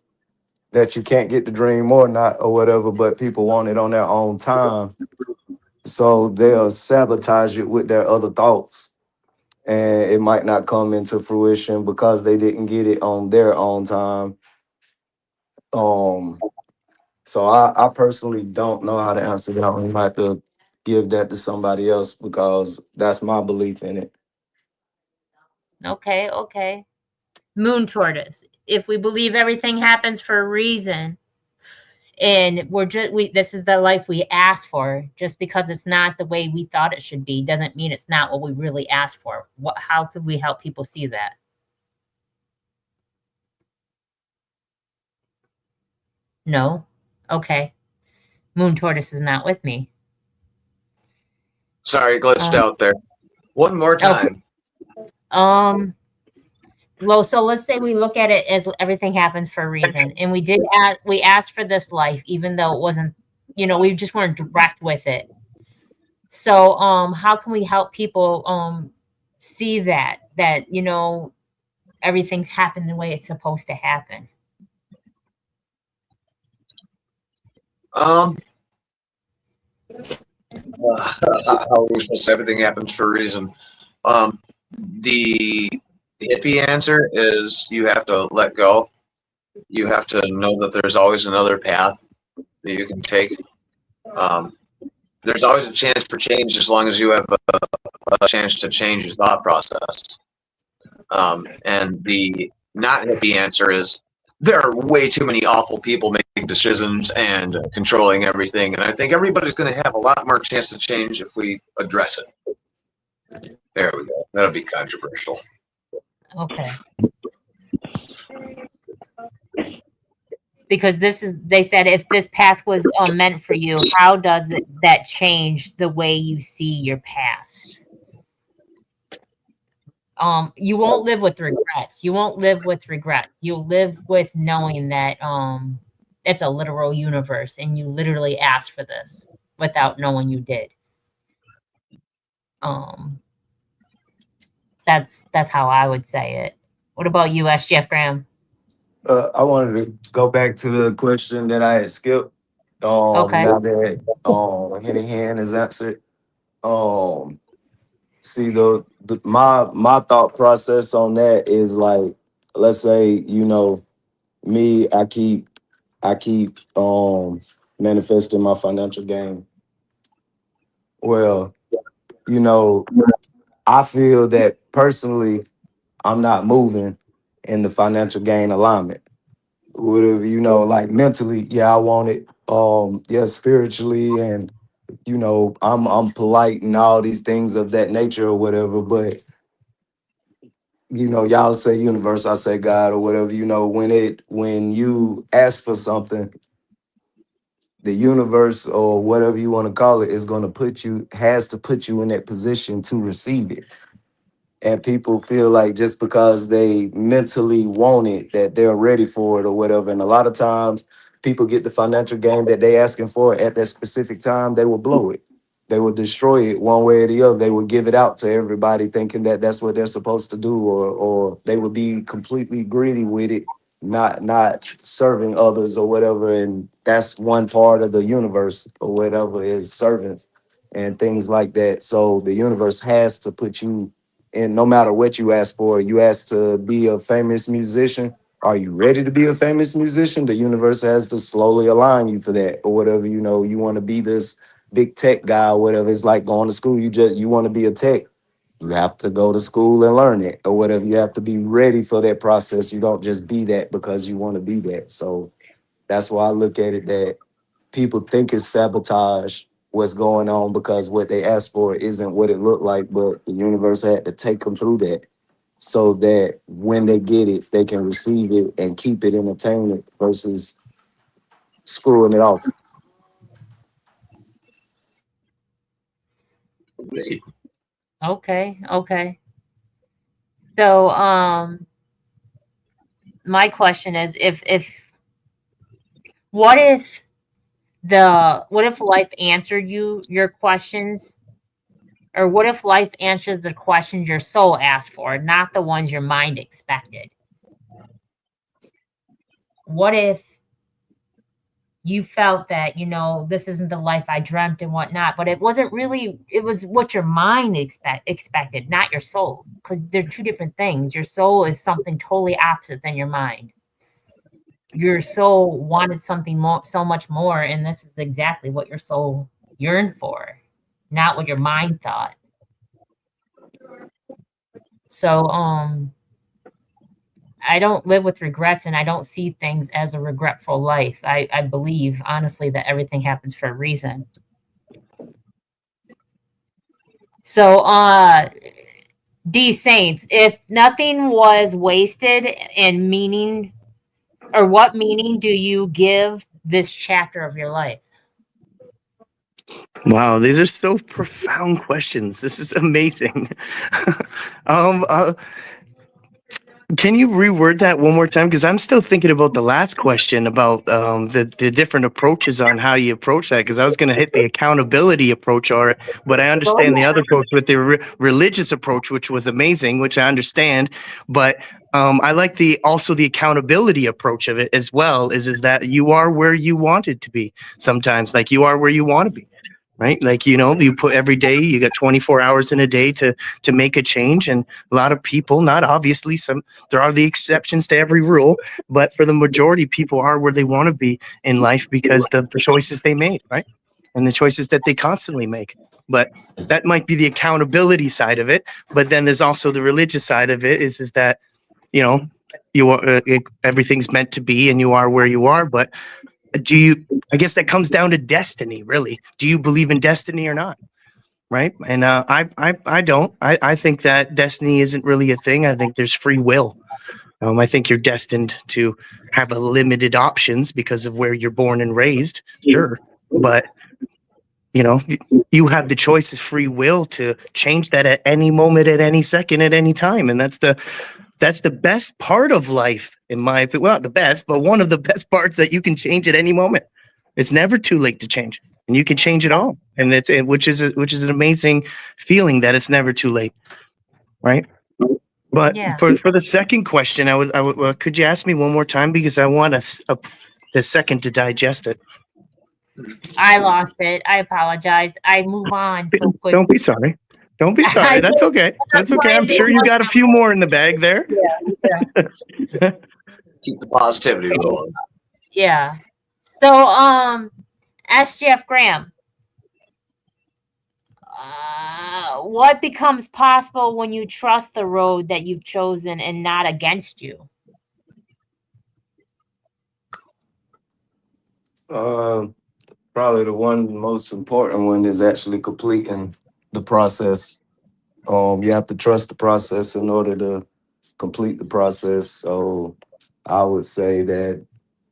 that you can't get the dream or not or whatever, but people want it on their own time. So they'll sabotage it with their other thoughts. And it might not come into fruition because they didn't get it on their own time. So I personally don't know how to answer that one. You might have to give that to somebody else because that's my belief in it. Okay. Moon tortoise. If we believe everything happens for a reason, and this is the life we asked for, just because it's not the way we thought it should be, doesn't mean it's not what we really asked for. How could we help people see that? No? Okay. Moon tortoise is not with me. Sorry, glitched out there. One more time. Okay. So let's say we look at it as everything happens for a reason, and we asked for this life, even though it wasn't, we just weren't direct with it. So, how can we help people see that everything's happened the way it's supposed to happen? How are we supposed to say everything happens for a reason? The hippie answer is you have to let go. You have to know that there's always another path that you can take. There's always a chance for change as long as you have a chance to change your thought process. And the not hippie answer is there are way too many awful people making decisions and controlling everything. And I think everybody's going to have a lot more chance to change if we address it. There we go. That'll be controversial. Okay. Because they said if this path was meant for you, how does that change the way you see your past? You won't live with regrets. You'll live with knowing that it's a literal universe and you literally asked for this without knowing you did. That's how I would say it. What about you, SGF Graham? I wanted to go back to the question that I had skipped. Okay. Now that Henny Hand has answered. See, my thought process on that is like, let's say, me, I keep manifesting my financial gain. Well, I feel that personally, I'm not moving in the financial gain alignment. Whatever, like mentally, yeah, I want it. Yeah, spiritually, and I'm polite and all these things of that nature or whatever, but y'all say universe, I say God or whatever, when you ask for something, the universe or whatever you want to call it is going to has to put you in that position to receive it. And people feel like just because they mentally want it, that they're ready for it or whatever. And a lot of times people get the financial gain that they asking for at that specific time, they will blow it. They will destroy it one way or the other. They will give it out to everybody thinking that that's what they're supposed to do, or they will be completely greedy with it, not serving others or whatever. And that's one part of the universe or whatever, is servants and things like that. So the universe has to put you, and no matter what you ask for, you ask to be a famous musician. Are you ready to be a famous musician? The universe has to slowly align you for that, or whatever. You want to be this big tech guy or whatever. It's like going to school. You want to be a tech. You have to go to school and learn it or whatever. You have to be ready for that process. You don't just be that because you want to be that. So that's why I look at it that people think it's sabotage what's going on because what they asked for isn't what it looked like, but the universe had to take them through that so that when they get it, they can receive it and keep it entertainment versus screwing it off. Okay. So, my question is, what if life answered your questions, or what if life answered the questions your soul asked for, not the ones your mind expected? What if you felt that, this isn't the life I dreamt and whatnot, but it wasn't really, it was what your mind expected, not your soul, because they're two different things. Your soul is something totally opposite than your mind. Your soul wanted something more, so much more, and this is exactly what your soul yearned for, not what your mind thought. So, I don't live with regrets, and I don't see things as a regretful life. I believe, honestly, that everything happens for a reason. So, D Saints, if nothing was wasted in meaning, or what meaning do you give this chapter of your life? Wow, these are so profound questions. This is amazing. Can you reword that one more time? Because I'm still thinking about the last question about the different approaches on how you approach that. Because I was going to hit the accountability approach, but I understand the other approach with the religious approach, which was amazing, which I understand. But I like the accountability approach of it as well. Is that you are where you wanted to be sometimes, like you are where you want to be. Right? Like, you put every day, you got 24 hours in a day to make a change. And a lot of people, not obviously, there are the exceptions to every rule, but for the majority, people are where they want to be in life because of the choices they made, right? And the choices that they constantly make. But that might be the accountability side of it. But then there's also the religious side of it is that, you are, everything's meant to be and you are where you are. But I guess that comes down to destiny, really. Do you believe in destiny or not? Right. And I don't. I think that destiny isn't really a thing. I think there's free will. I think you're destined to have a limited options because of where you're born and raised. Sure. But, you have the choice of free will to change that at any moment, at any second, at any time. And that's the best part of life, in my opinion. Well, not the best, but one of the best parts, that you can change at any moment. It's never too late to change, and you can change it all. And which is an amazing feeling that it's never too late, right? But for the second question, I would could you ask me one more time, because I want a second to digest it. I lost it. I apologize. I move on so quick. Don't be sorry. Don't be sorry. That's okay. That's okay. I'm sure you got a few more in the bag there. Yeah. Keep the positivity rolling. Yeah. So, SGF Graham, what becomes possible when you trust the road that you've chosen and not against you? Probably the most important one is actually completing the process. You have to trust the process in order to complete the process. So I would say that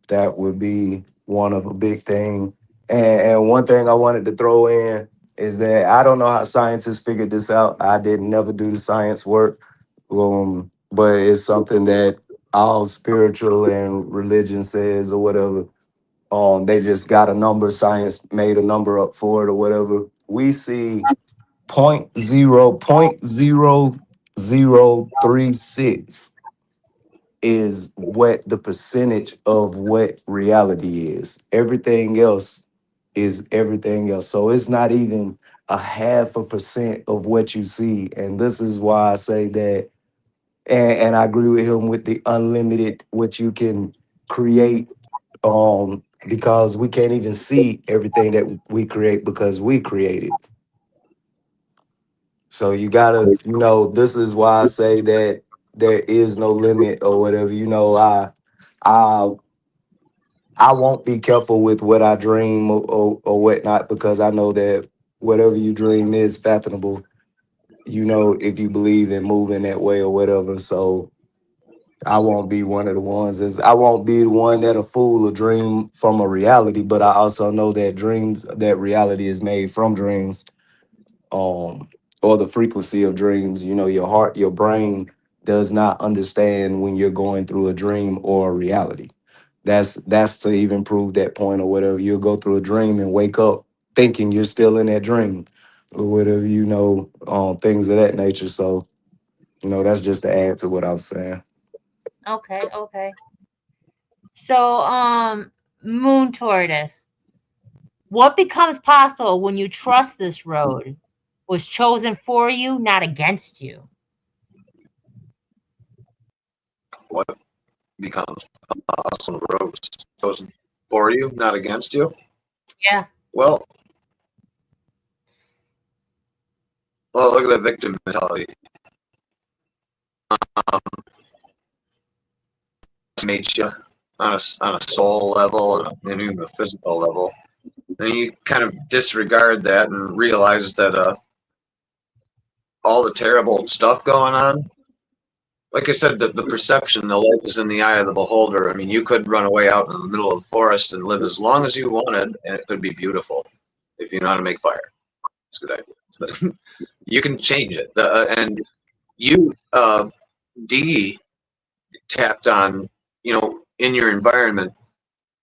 that would be one of a big thing. And one thing I wanted to throw in is that I don't know how scientists figured this out. I didn't never do the science work, but it's something that all spiritual and religion says or whatever. They just got a number, science made a number up for it or whatever. We see 0.0036 is what the percentage of what reality is. Everything else is everything else. So it's not even 0.5% of what you see. And this is why I say that, and I agree with him with the unlimited, what you can create, because we can't even see everything that we create because we create it. So you gotta, this is why I say that there is no limit or whatever. I I won't be careful with what I dream or whatnot, because I know that whatever you dream is fathomable, if you believe in moving that way or whatever. So I won't be one of the ones I won't be the one that'll fool a dream from a reality, but I also know that that reality is made from dreams, or the frequency of dreams. Your heart, your brain does not understand when you're going through a dream or a reality. That's to even prove that point or whatever. You'll go through a dream and wake up thinking you're still in that dream or whatever, things of that nature. So, that's just to add to what I was saying. Okay. So, Moon Tortoise, what becomes possible when you trust this road was chosen for you, not against you? What becomes possible? Road was chosen for you, not against you? Yeah. Well, look at the victim mentality. Made you on a soul level and even a physical level. And you kind of disregard that and realize that all the terrible stuff going on, like I said, the perception, the life is in the eye of the beholder. I mean, you could run away out in the middle of the forest and live as long as you wanted, and it could be beautiful if you know how to make fire. It's a good idea. But you can change it. And you tapped on, in your environment.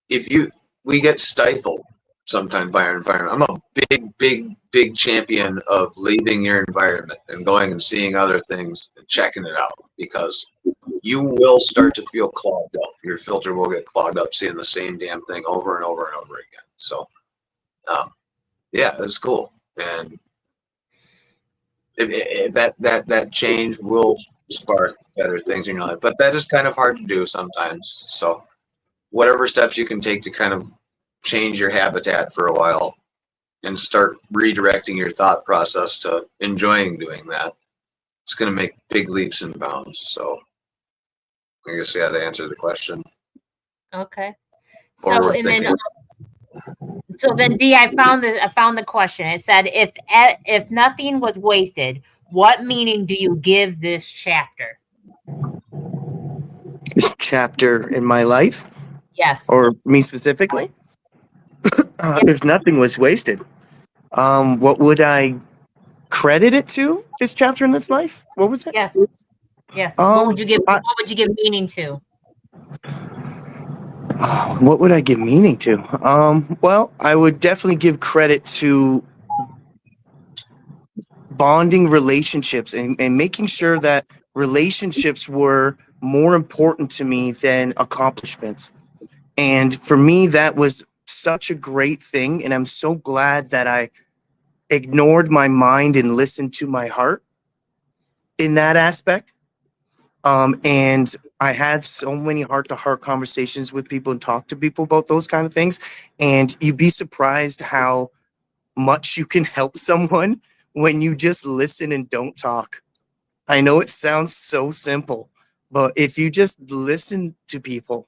We get stifled sometimes by our environment. I'm a big champion of leaving your environment and going and seeing other things and checking it out, because you will start to feel clogged up. Your filter will get clogged up seeing the same damn thing over and over and over again. So, yeah, it's cool. And that change will spark better things in your life, but that is kind of hard to do sometimes. So whatever steps you can take to kind of change your habitat for a while and start redirecting your thought process to enjoying doing that, it's going to make big leaps and bounds. So I guess, yeah, to answer the question. Okay. So then D, I found the question. It said, if nothing was wasted, what meaning do you give this chapter? This chapter in my life? Yes. Or me specifically? If nothing was wasted, what would I credit it to? This chapter in this life? What was it? Yes. What would you give meaning to? What would I give meaning to? Well, I would definitely give credit to bonding relationships and making sure that relationships were more important to me than accomplishments. And for me, that was such a great thing. And I'm so glad that I ignored my mind and listened to my heart in that aspect. And I had so many heart-to-heart conversations with people and talked to people about those kind of things. And you'd be surprised how much you can help someone when you just listen and don't talk. I know it sounds so simple, but if you just listen to people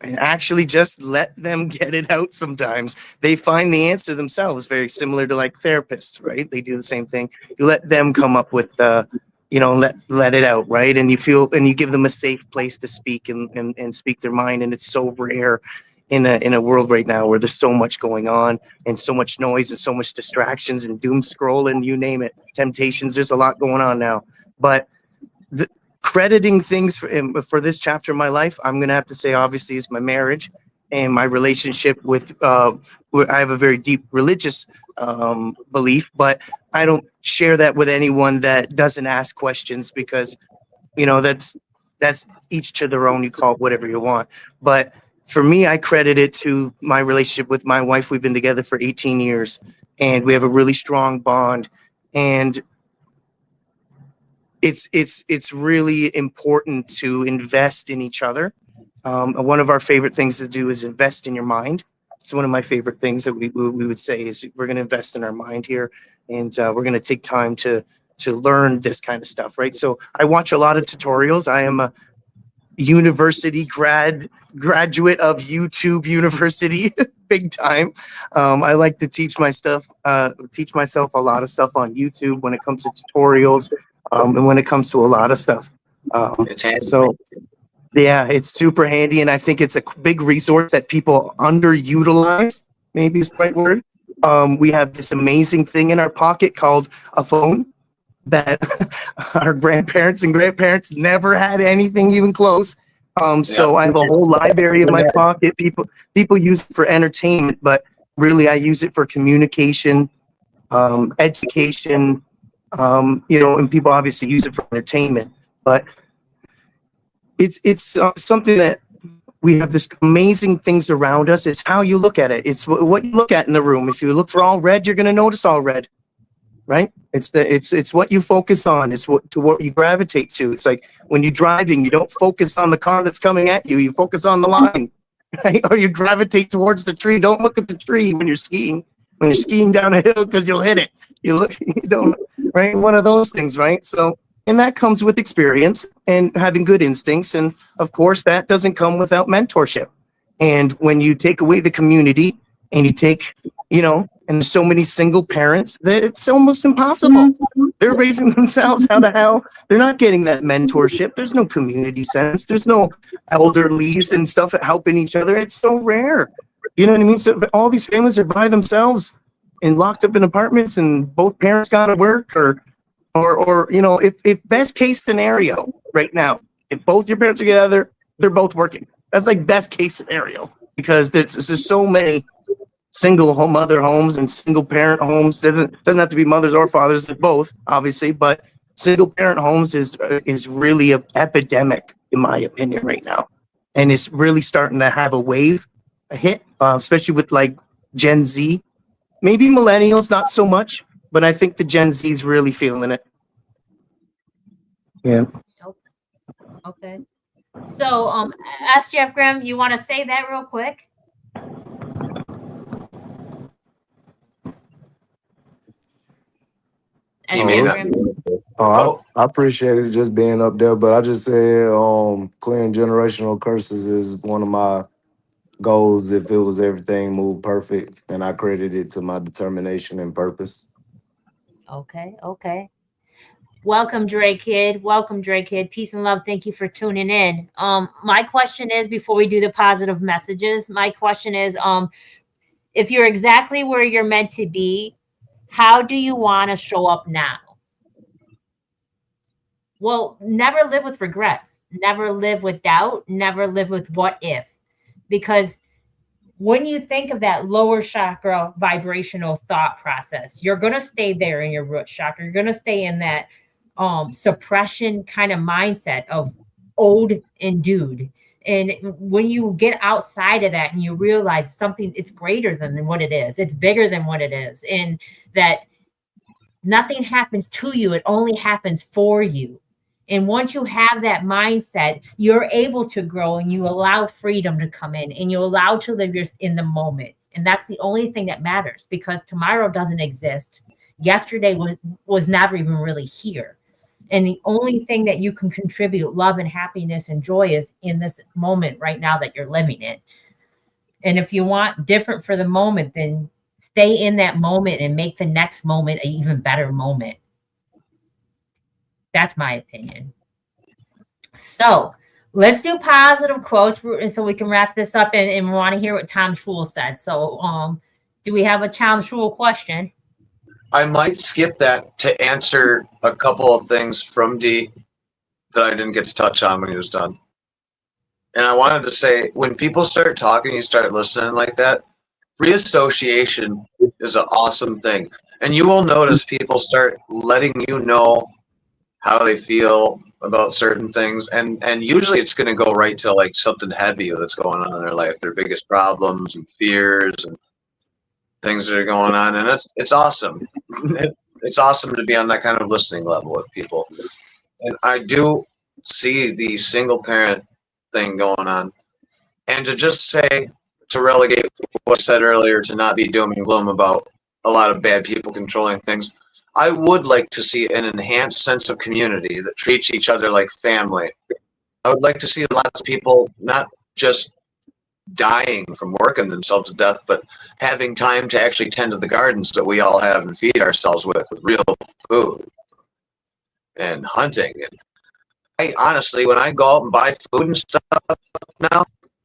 and actually just let them get it out, sometimes they find the answer themselves, very similar to like therapists, right? They do the same thing. You let them come up with the let it out, right? And you give them a safe place to speak and speak their mind. And it's so rare in a world right now where there's so much going on and so much noise and so much distractions and doom scrolling, you name it, temptations. There's a lot going on now. But crediting things for this chapter of my life, I'm going to have to say, obviously, is my marriage and my relationship with, I have a very deep religious belief, but I don't share that with anyone that doesn't ask questions, because, that's each to their own. You call it whatever you want. But for me, I credit it to my relationship with my wife. We've been together for 18 years and we have a really strong bond. And it's really important to invest in each other. One of our favorite things to do is invest in your mind. It's one of my favorite things that we would say is we're going to invest in our mind here, and we're going to take time to learn this kind of stuff, right? So I watch a lot of tutorials. I am a university graduate of YouTube University, big time. I like to teach myself a lot of stuff on YouTube when it comes to tutorials, and when it comes to a lot of stuff. So yeah, it's super handy, and I think it's a big resource that people underutilize, maybe is the right word. We have this amazing thing in our pocket called a phone that our grandparents and grandparents never had anything even close. So I have a whole library in my pocket. People use it for entertainment, but really I use it for communication, education, and people obviously use it for entertainment, but it's something that we have this amazing things around us. It's how you look at it. It's what you look at in the room. If you look for all red, you're going to notice all red, right? It's what you focus on. It's what you gravitate to. It's like when you're driving, you don't focus on the car that's coming at you. You focus on the line, right? Or you gravitate towards the tree. Don't look at the tree when you're skiing. When you're skiing down a hill, because you'll hit it. You don't, right? One of those things, right? So. And that comes with experience and having good instincts. And of course, that doesn't come without mentorship. And when you take away the community and you take, and there's so many single parents that it's almost impossible. They're raising themselves. How the hell? They're not getting that mentorship. There's no community sense. There's no elderlies and stuff helping each other. It's so rare. You know what I mean? So all these families are by themselves and locked up in apartments, and both parents got to work, or if best case scenario right now, if both your parents are together, they're both working. That's like best case scenario, because there's so many single mother homes and single parent homes. Doesn't have to be mothers or fathers, they're both, obviously, but single parent homes is really an epidemic, in my opinion, right now. And it's really starting to have a hit, especially with like Gen Z. Maybe millennials, not so much. But I think the Gen Z is really feeling it. Yeah. Okay. So, ask Jeff Graham, you want to say that real quick? I appreciate it just being up there, but I just said clearing generational curses is one of my goals. If it was everything moved perfect, and I credit it to my determination and purpose. Okay. Welcome, Dre Kid. Peace and love. Thank you for tuning in. My question is, before we do the positive messages, my question is, if you're exactly where you're meant to be, how do you want to show up now? Well, never live with regrets. Never live with doubt. Never live with what if. Because when you think of that lower chakra vibrational thought process, you're going to stay there in your root chakra. You're going to stay in that suppression kind of mindset of old and dude. And when you get outside of that and you realize something, it's greater than what it is. It's bigger than what it is. And that nothing happens to you. It only happens for you. And once you have that mindset, you're able to grow, and you allow freedom to come in, and you allow to live in the moment. And that's the only thing that matters, because tomorrow doesn't exist. Yesterday was never even really here. And the only thing that you can contribute love and happiness and joy is in this moment right now that you're living in. And if you want different for the moment, then stay in that moment and make the next moment an even better moment. That's my opinion. So let's do positive quotes, and so we can wrap this up. And we want to hear what Tom Schul said. So, do we have a Tom Schul question? I might skip that to answer a couple of things from D that I didn't get to touch on when he was done. And I wanted to say, when people start talking, you start listening like that, reassociation is an awesome thing. And you will notice people start letting you know how they feel about certain things. And usually it's going to go right to like something heavy that's going on in their life, their biggest problems and fears and things that are going on. And it's awesome. It's awesome to be on that kind of listening level with people. And I do see the single parent thing going on. And to just say, to relegate what I said earlier, to not be doom and gloom about a lot of bad people controlling things, I would like to see an enhanced sense of community that treats each other like family. I would like to see lots of people not just dying from working themselves to death, but having time to actually tend to the gardens that we all have and feed ourselves with real food and hunting. And I honestly, when I go out and buy food and stuff now,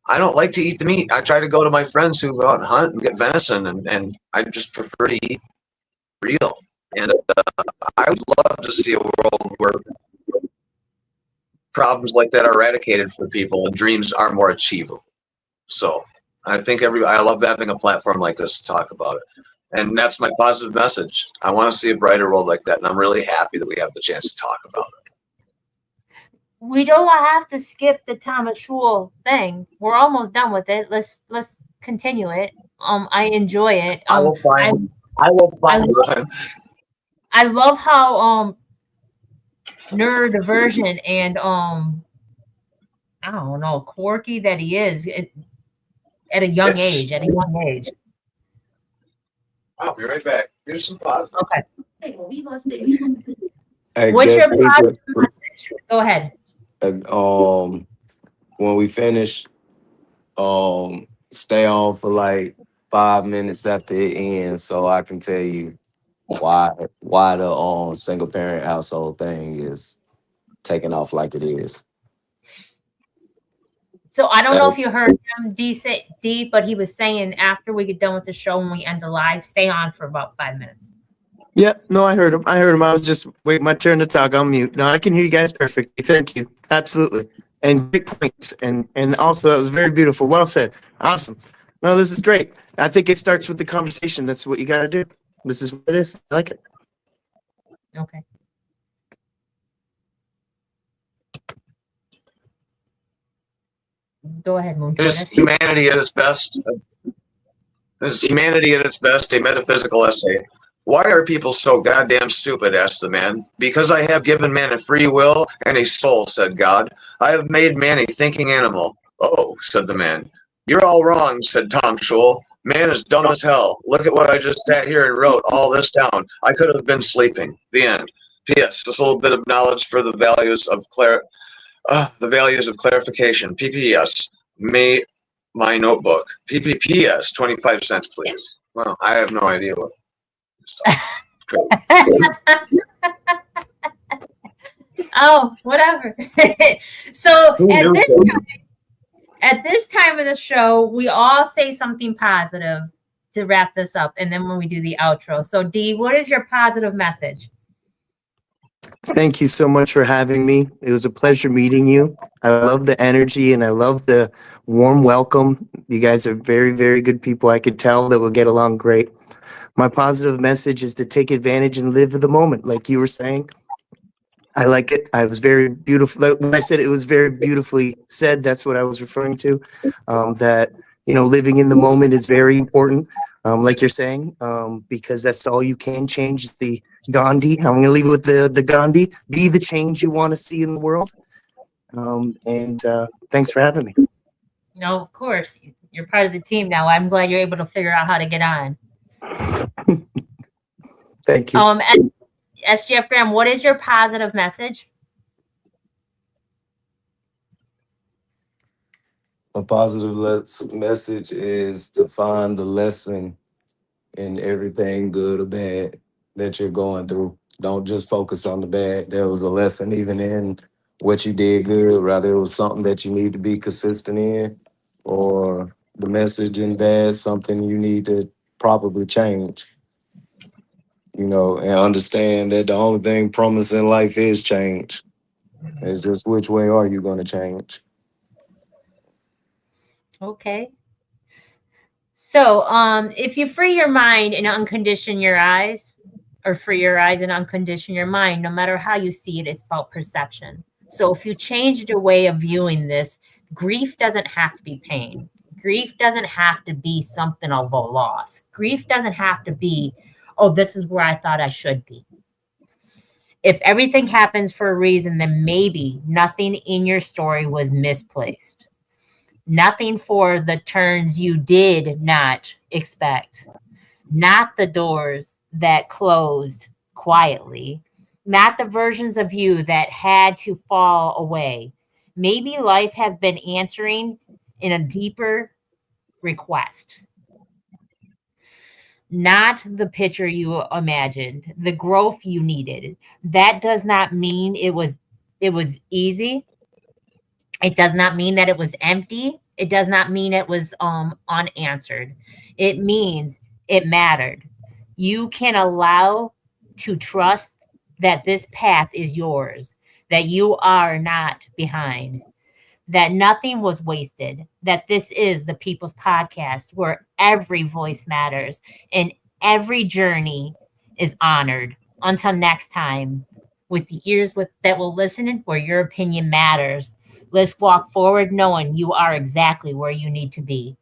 I don't like to eat the meat. I try to go to my friends who go out and hunt and get venison, and I just prefer to eat real. And I would love to see a world where problems like that are eradicated for people and dreams are more achievable. So I think I love having a platform like this to talk about it. And that's my positive message. I want to see a brighter world like that. And I'm really happy that we have the chance to talk about it. We don't have to skip the Thomas Schul thing. We're almost done with it. Let's continue it. I enjoy it. I will find one. I love how neurodivergent and I don't know, quirky that he is at a young age. At a young age. I'll be right back. Here's some positive. Okay. What's your positive message? Go ahead. When we finish, stay on for like 5 minutes after it ends, so I can tell you why the single parent household thing is taking off like it is. So I don't know if you heard him, D, but he was saying after we get done with the show and we end the live, stay on for about 5 minutes. Yeah, no, I heard him. I was just waiting my turn to talk on mute. No, I can hear you guys perfectly. Thank you. Absolutely. And big points. And also that was very beautiful. Well said. Awesome. No, this is great. I think it starts with the conversation. That's what you got to do. This is what it is. I like it. Okay. Go ahead, Moon. Is humanity at its best? Is humanity at its best a metaphysical essay? Why are people so goddamn stupid, asked the man. Because I have given man a free will and a soul, said God. I have made man a thinking animal. Oh, said the man. You're all wrong, said Tom Schul. Man is dumb as hell. Look at what I just sat here and wrote all this down. I could have been sleeping. The end. P.S. Just a little bit of knowledge for the values of clarification. P.P.S. My notebook. P.P.P.S. 25 cents, please. Well, I have no idea what. Oh, whatever. So at this time of the show, we all say something positive to wrap this up, and then when we do the outro. So D, what is your positive message? Thank you so much for having me. It was a pleasure meeting you. I love the energy and I love the warm welcome. You guys are very, very good people. I could tell that we'll get along great. My positive message is to take advantage and live in the moment, like you were saying. I like it. I was very beautiful. When I said it was very beautifully said, that's what I was referring to. That, living in the moment is very important, like you're saying, because that's all you can change. The Gandhi. I'm going to leave with the Gandhi. Be the change you want to see in the world. And thanks for having me. No, of course. You're part of the team now. I'm glad you're able to figure out how to get on. Thank you. SGF Graham, what is your positive message? A positive message is to find the lesson in everything good or bad that you're going through, Don't just focus on the bad. There was a lesson even in what you did good, rather it was something that you need to be consistent in, or the message in bad, something you need to probably change. And understand that the only thing promised in life is change. It's just which way are you going to change? Okay. So, if you free your mind and uncondition your eyes, or free your eyes and uncondition your mind, no matter how you see it, it's about perception. So if you change your way of viewing this, grief doesn't have to be pain. Grief doesn't have to be something of a loss. Grief doesn't have to be, oh, this is where I thought I should be. If everything happens for a reason, then maybe nothing in your story was misplaced. Nothing for the turns you did not expect. Not the doors that closed quietly. Not the versions of you that had to fall away. Maybe life has been answering in a deeper request. Not the picture you imagined, the growth you needed. That does not mean it was easy. It does not mean that it was empty. It does not mean it was unanswered. It means it mattered. You can allow to trust that this path is yours, that you are not behind, that nothing was wasted, that this is the People's Podcast where every voice matters and every journey is honored. Until next time, with the ears that will listen where your opinion matters, let's walk forward knowing you are exactly where you need to be.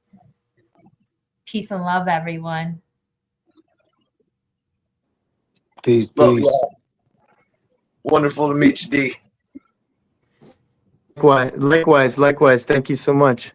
Peace and love, everyone. Peace. Wonderful to meet you, D. Likewise. Thank you so much.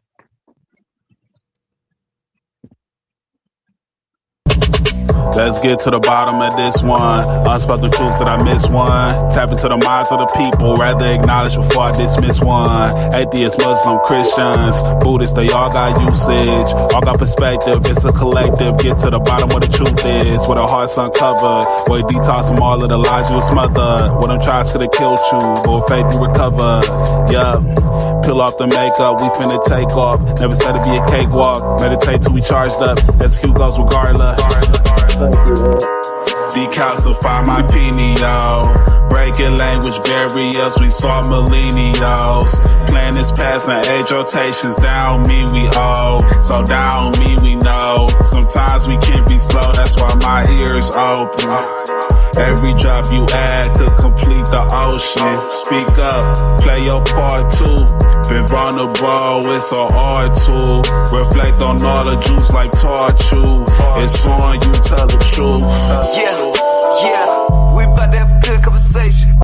Let's get to the bottom of this one. Unspoken truths that I miss one. Tap into the minds of the people, rather acknowledge before I dismiss one. Atheists, Muslim, Christians, Buddhists, they all got usage. All got perspective, it's a collective. Get to the bottom where the truth is, where the heart's uncovered. Where you detox from all of the lies you smothered. Where them tries to killed you, but with faith you recover. Yeah, peel off the makeup, we finna take off. Never said it'd be a cakewalk. Meditate till we charged up, execute goes regardless. Decalcify my pineal. Breaking language barriers, we saw millennials. Planets passing age rotations, down me we owe. So down me we know. Sometimes we can be slow, that's why my ears open. Every drop you add could complete the ocean. Speak up, play your part too. Been vulnerable, it's an art tool. Reflect on all the juice like torture. It's on you, tell the truth. Yeah.